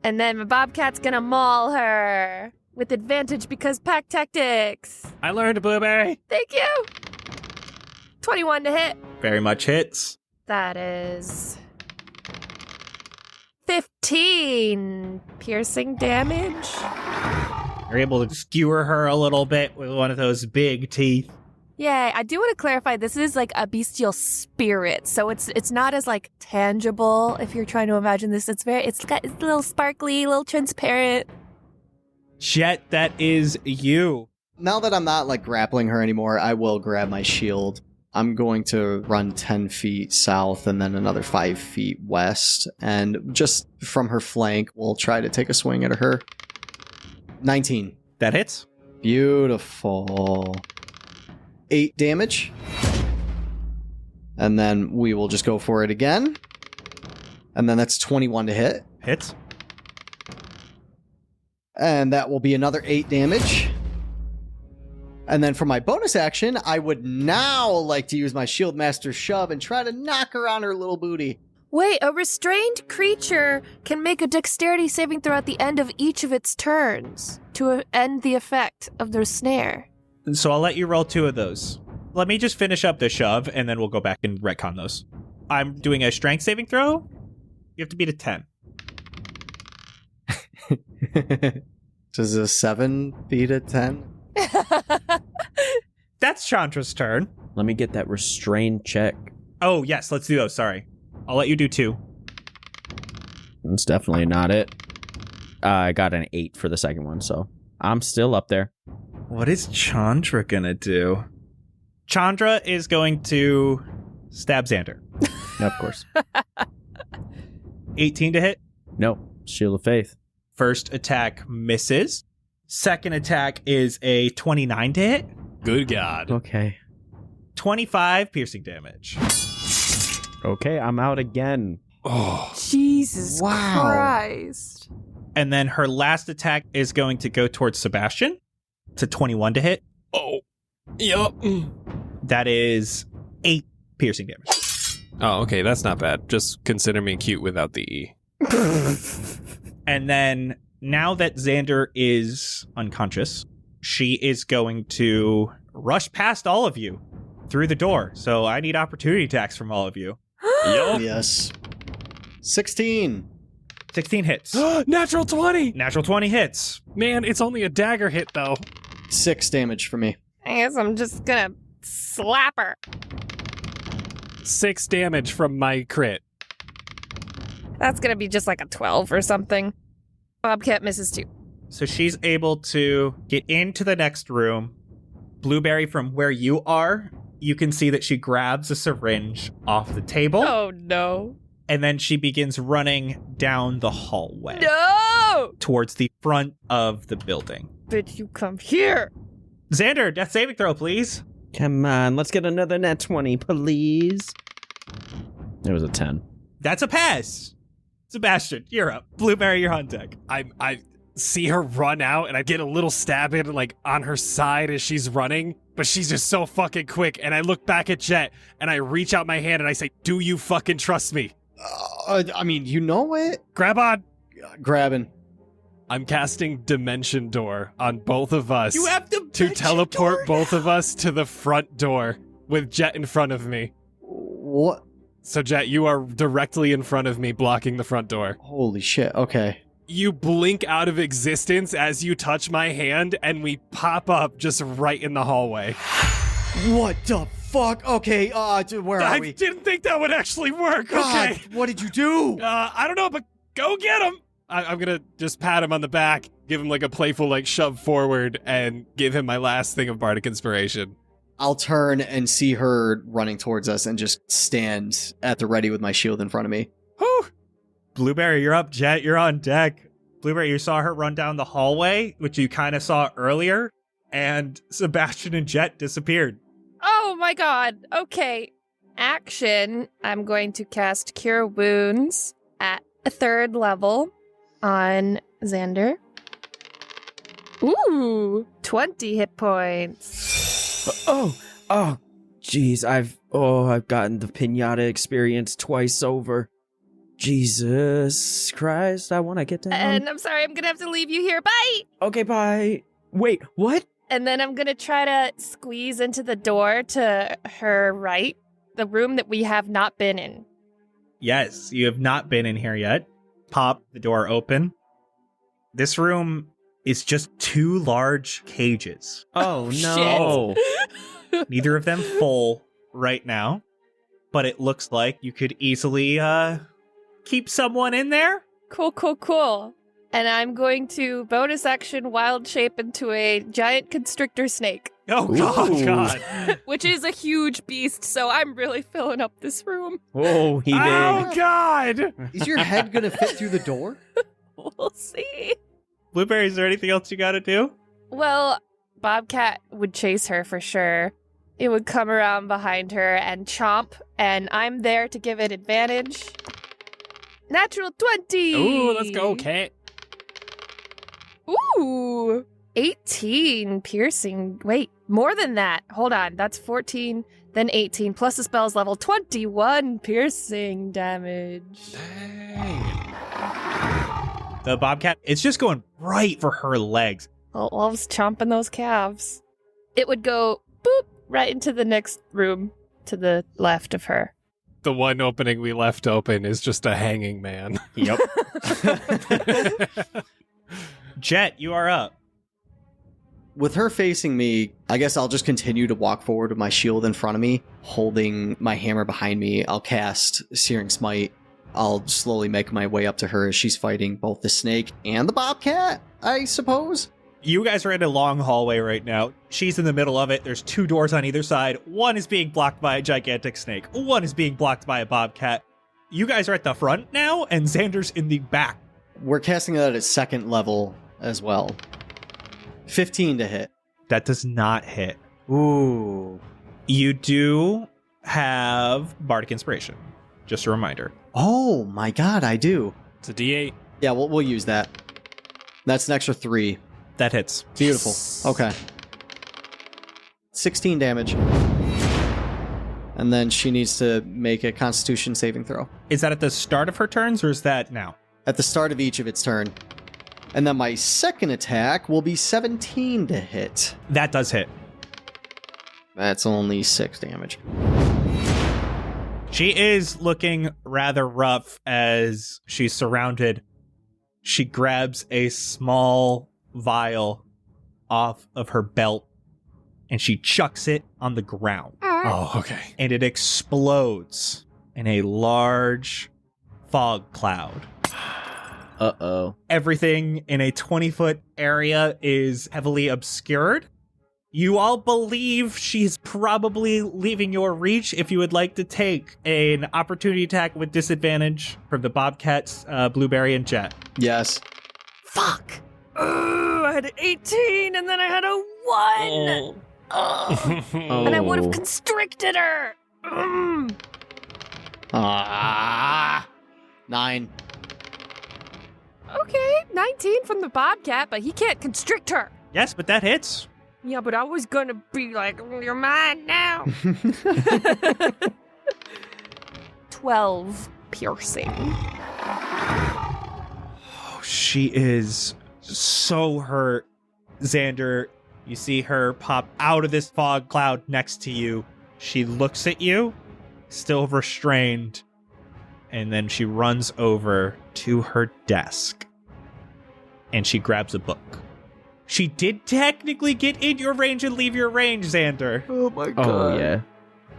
And then my Bobcat's gonna maul her with advantage because pack tactics. I learned, Blueberry. Thank you. 21 to hit. Very much hits. That is 15 piercing damage. You're able to skewer her a little bit with one of those big teeth. Yeah, I do want to clarify, this is like a bestial spirit, so it's not as tangible if you're trying to imagine this. It's a little sparkly, a little transparent. Jett, that is you. Now that I'm not grappling her anymore, I will grab my shield. I'm going to run 10 feet south and then another 5 feet west. And just from her flank, we'll try to take a swing at her. 19. That hits. Beautiful. 8 damage. And then we will just go for it again. And then that's 21 to hit. Hits. And that will be another 8 damage. And then for my bonus action, I would now like to use my Shield Master Shove and try to knock her on her little booty. Wait, a restrained creature can make a dexterity saving throw at the end of each of its turns to end the effect of their snare. So I'll let you roll 2 of those. Let me just finish up the shove, and then we'll go back and retcon those. I'm doing a strength saving throw. You have to beat a 10. Does a 7 beat a 10? That's Chandra's turn. Let me get that restrained check. Oh, yes, let's do those. Sorry. I'll let you do 2. That's definitely not it. I got an 8 for the second one, so I'm still up there. What is Chandra gonna do? Chandra is going to stab Xander. Of course. 18 to hit. No, Shield of Faith. First attack misses. Second attack is a 29 to hit. Good God. Okay. 25 piercing damage. Okay, I'm out again. Oh, Jesus Christ. And then her last attack is going to go towards Sebastian. It's a 21 to hit. oh, yup. That is 8 piercing damage. Oh, okay, that's not bad. Just consider me cute without the E. And then now that Xander is unconscious, she is going to rush past all of you through the door. So I need opportunity attacks from all of you. Yup. Yes. 16. 16 hits. Natural 20. Natural 20 hits. Man, it's only a dagger hit, though. 6 damage for me. I guess I'm just gonna slap her. 6 damage from my crit. That's gonna be just like a 12 or something. Bobcat misses too. So she's able to get into the next room. Blueberry, from where you are, you can see that she grabs a syringe off the table. Oh no. And then she begins running down the hallway No! towards the front of the building. Bitch, you come here. Xander, death saving throw, please. Come on, let's get another nat 20, please. It was a 10. That's a pass. Sebastian, you're up. Blueberry, you're on deck. I see her run out, and I get a little stab in, like, on her side as she's running, but she's just so fucking quick. And I look back at Jett, and I reach out my hand, and I say, do you fucking trust me? I mean, you know it. Grab on. Grabbing. I'm casting Dimension Door on both of us. You have to teleport both of us to the front door with Jett in front of me. What? So, Jett, you are directly in front of me, blocking the front door. Holy shit. Okay. You blink out of existence as you touch my hand, and we pop up just right in the hallway. What the fuck? Okay, where are we? I didn't think that would actually work. God, Okay. what did you do? I don't know, but go get him. I'm gonna just pat him on the back, give him like a playful like shove forward, and give him my last thing of Bardic Inspiration. I'll turn and see her running towards us and just stand at the ready with my shield in front of me. Whew. Blueberry, you're up. Jett, you're on deck. Blueberry, you saw her run down the hallway, which you kind of saw earlier, and Sebastian and Jett disappeared. Oh my god. Okay. Action. I'm going to cast Cure Wounds at a 3rd level on Xander. Ooh, 20 hit points. Oh, jeez, I've gotten the pinata experience twice over. Jesus Christ, I want to get down. And I'm sorry, I'm gonna have to leave you here. Bye! Okay, bye. Wait, what? And then I'm gonna try to squeeze into the door to her right, the room that we have not been in. Yes, you have not been in here yet. Pop the door open. This room is just 2 large cages. Oh, no. Neither of them full right now, but it looks like you could easily keep someone in there. Cool. And I'm going to bonus action wild shape into a giant constrictor snake, Oh, Ooh. God. which is a huge beast, so I'm really filling up this room. Oh, he did. Oh, God! Is your head gonna fit through the door? We'll see. Blueberry, is there anything else you gotta do? Well, Bobcat would chase her for sure. It would come around behind her and chomp, and I'm there to give it advantage. Natural 20! Ooh, let's go, cat. Ooh! 18 piercing. Wait, more than that. Hold on. That's 14, then 18, plus the spell's level. 21 piercing damage. Dang. The bobcat, it's just going right for her legs. Well, I was chomping those calves. It would go boop right into the next room to the left of her. The one opening we left open is just a hanging man. Yep. Jett, you are up. With her facing me, I guess I'll just continue to walk forward with my shield in front of me, holding my hammer behind me. I'll cast Searing Smite. I'll slowly make my way up to her as she's fighting both the snake and the bobcat, I suppose. You guys are in a long hallway right now. She's in the middle of it. There's 2 doors on either side. One is being blocked by a gigantic snake. One is being blocked by a bobcat. You guys are at the front now, and Xander's in the back. We're casting that at 2nd level as well. 15 to hit. That does not hit. Ooh. You do have Bardic Inspiration. Just a reminder. Oh my god, I do. It's a D8. Yeah, we'll use that. That's an extra 3. That hits. Beautiful. Okay. 16 damage. And then she needs to make a Constitution saving throw. Is that at the start of her turns, or is that now? At the start of each of its turn. And then my second attack will be 17 to hit. That does hit. That's only 6 damage. She is looking rather rough as she's surrounded. She grabs a small vial off of her belt and she chucks it on the ground. Oh, okay. And it explodes in a large fog cloud. Uh-oh. Everything in a 20-foot area is heavily obscured. You all believe she's probably leaving your reach. If you would like to take an opportunity attack with disadvantage from the Bobcats, Blueberry, and Jett. Yes. Fuck. Oh, I had an 18 and then I had a 1. Oh. And I would have constricted her. Mm. 9. Okay, 19 from the Bobcat, but he can't constrict her. Yes, but that hits. Yeah, but I was gonna be like, you're mine now. 12 piercing. Oh, she is so hurt. Xander, you see her pop out of this fog cloud next to you. She looks at you, still restrained, and then she runs over to her desk. And she grabs a book. She did technically get in your range and leave your range, Xander. Oh my god. Oh, yeah.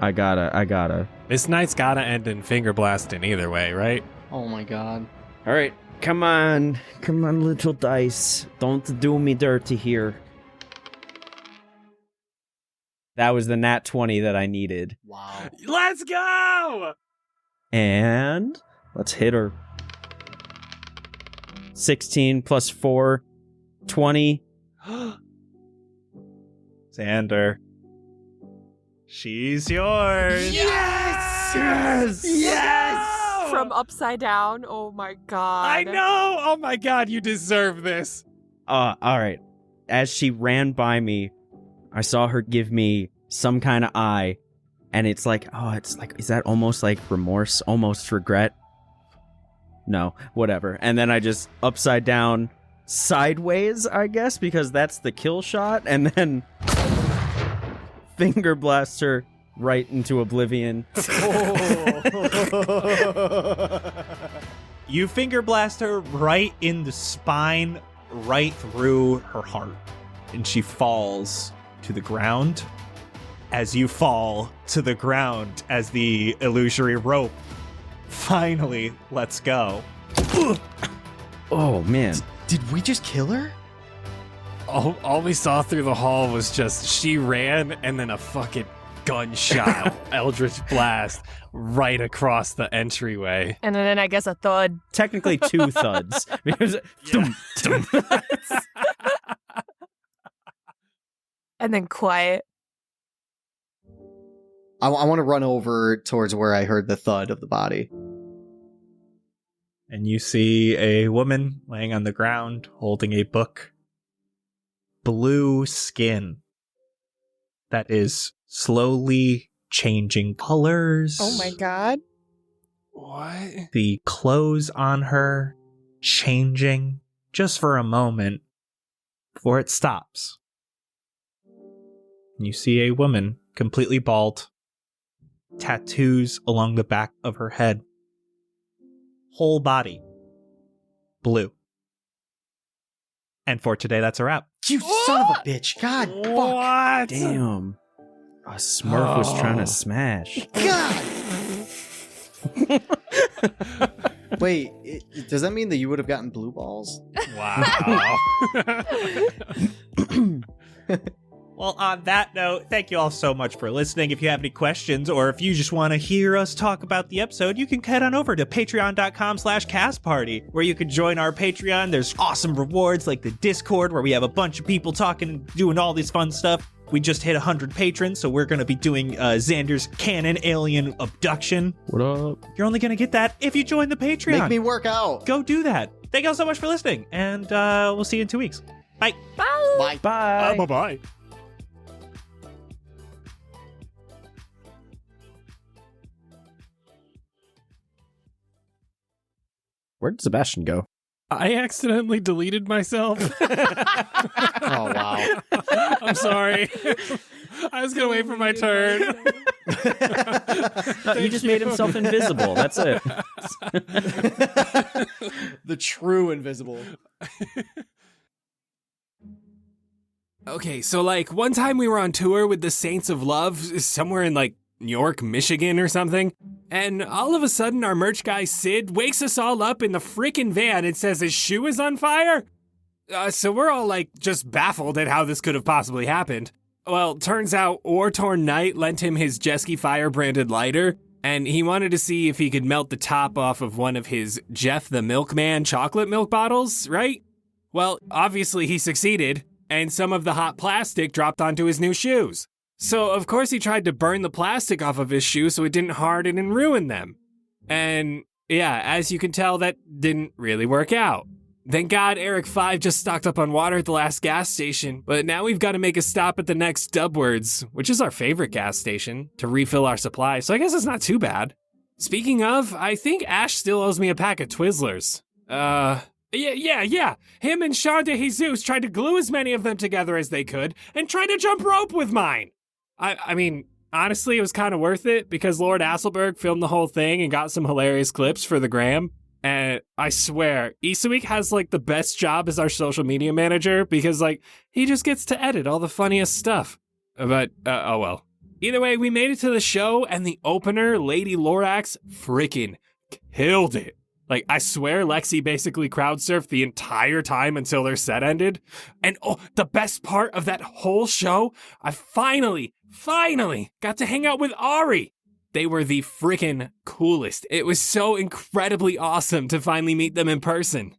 I gotta. This night's gotta end in finger blasting either way, right? Oh my god. All right, come on, little dice. Don't do me dirty here. That was the nat 20 that I needed. Wow. Let's go! And let's hit her. 16 plus 4, 20. Xander. She's yours. Yes! Yes! From upside down. Oh my god. I know! Oh my god, you deserve this. All right. As she ran by me, I saw her give me some kind of eye, and it's like, is that almost like remorse, almost regret? No, whatever. And then I just upside down, sideways, I guess, because that's the kill shot, and then finger blast her right into oblivion. You finger blast her right in the spine, right through her heart. And she falls to the ground. As you fall to the ground, as the illusory rope finally lets go. Oh, man. Did we just kill her? All we saw through the hall was just she ran and then a fucking gunshot, eldritch blast right across the entryway. And then I guess a thud. Technically 2 thuds. Because dum, dum. And then quiet. I want to run over towards where I heard the thud of the body. And you see a woman laying on the ground holding a book. Blue skin that is slowly changing colors. Oh my god. What? The clothes on her changing just for a moment before it stops. And you see a woman completely bald, tattoos along the back of her head, whole body blue. And for today, that's a wrap. You son of a bitch. God. Fuck. What? Damn. A Smurf was trying to smash. God. Wait, does that mean that you would have gotten blue balls? Wow. Well, on that note, thank you all so much for listening. If you have any questions or if you just want to hear us talk about the episode, you can head on over to patreon.com/castparty, where you can join our Patreon. There's awesome rewards like the Discord, where we have a bunch of people talking and doing all this fun stuff. We just hit 100 patrons, so we're going to be doing Xander's canon alien abduction. What up? You're only going to get that if you join the Patreon. Make me work out. Go do that. Thank you all so much for listening, and we'll see you in 2 weeks. Bye. Bye. Bye. Bye. Bye-bye. Where'd Sebastian go? I accidentally deleted myself. Oh, wow. I'm sorry. I was going to wait for my turn. No, he just made himself invisible. That's it. The true invisible. Okay, so one time we were on tour with the Saints of Love somewhere in New York, Michigan or something, and all of a sudden our merch guy Sid wakes us all up in the freaking van and says his shoe is on fire. So we're all just baffled at how this could have possibly happened. Well, turns out Ortorn Knight lent him his Jesky Fire branded lighter, and he wanted to see if he could melt the top off of one of his Jeff the Milkman chocolate milk bottles, right? Well, obviously he succeeded, and some of the hot plastic dropped onto his new shoes. So, of course, he tried to burn the plastic off of his shoes so it didn't harden and ruin them. And, yeah, as you can tell, that didn't really work out. Thank God Eric 5 just stocked up on water at the last gas station, but now we've got to make a stop at the next Dubwards, which is our favorite gas station, to refill our supply, so I guess it's not too bad. Speaking of, I think Ash still owes me a pack of Twizzlers. Yeah. Him and Sean de Jesus tried to glue as many of them together as they could and tried to jump rope with mine. I mean, honestly, it was kind of worth it because Lord Asselberg filmed the whole thing and got some hilarious clips for the gram. And I swear, Isaweek has like the best job as our social media manager because like he just gets to edit all the funniest stuff. But, oh well. Either way, we made it to the show and the opener, Lady Lorax, freaking killed it. Like, I swear Lexi basically crowd surfed the entire time until their set ended. And oh, the best part of that whole show, I finally got to hang out with Ari. They were the freaking coolest. It was so incredibly awesome to finally meet them in person.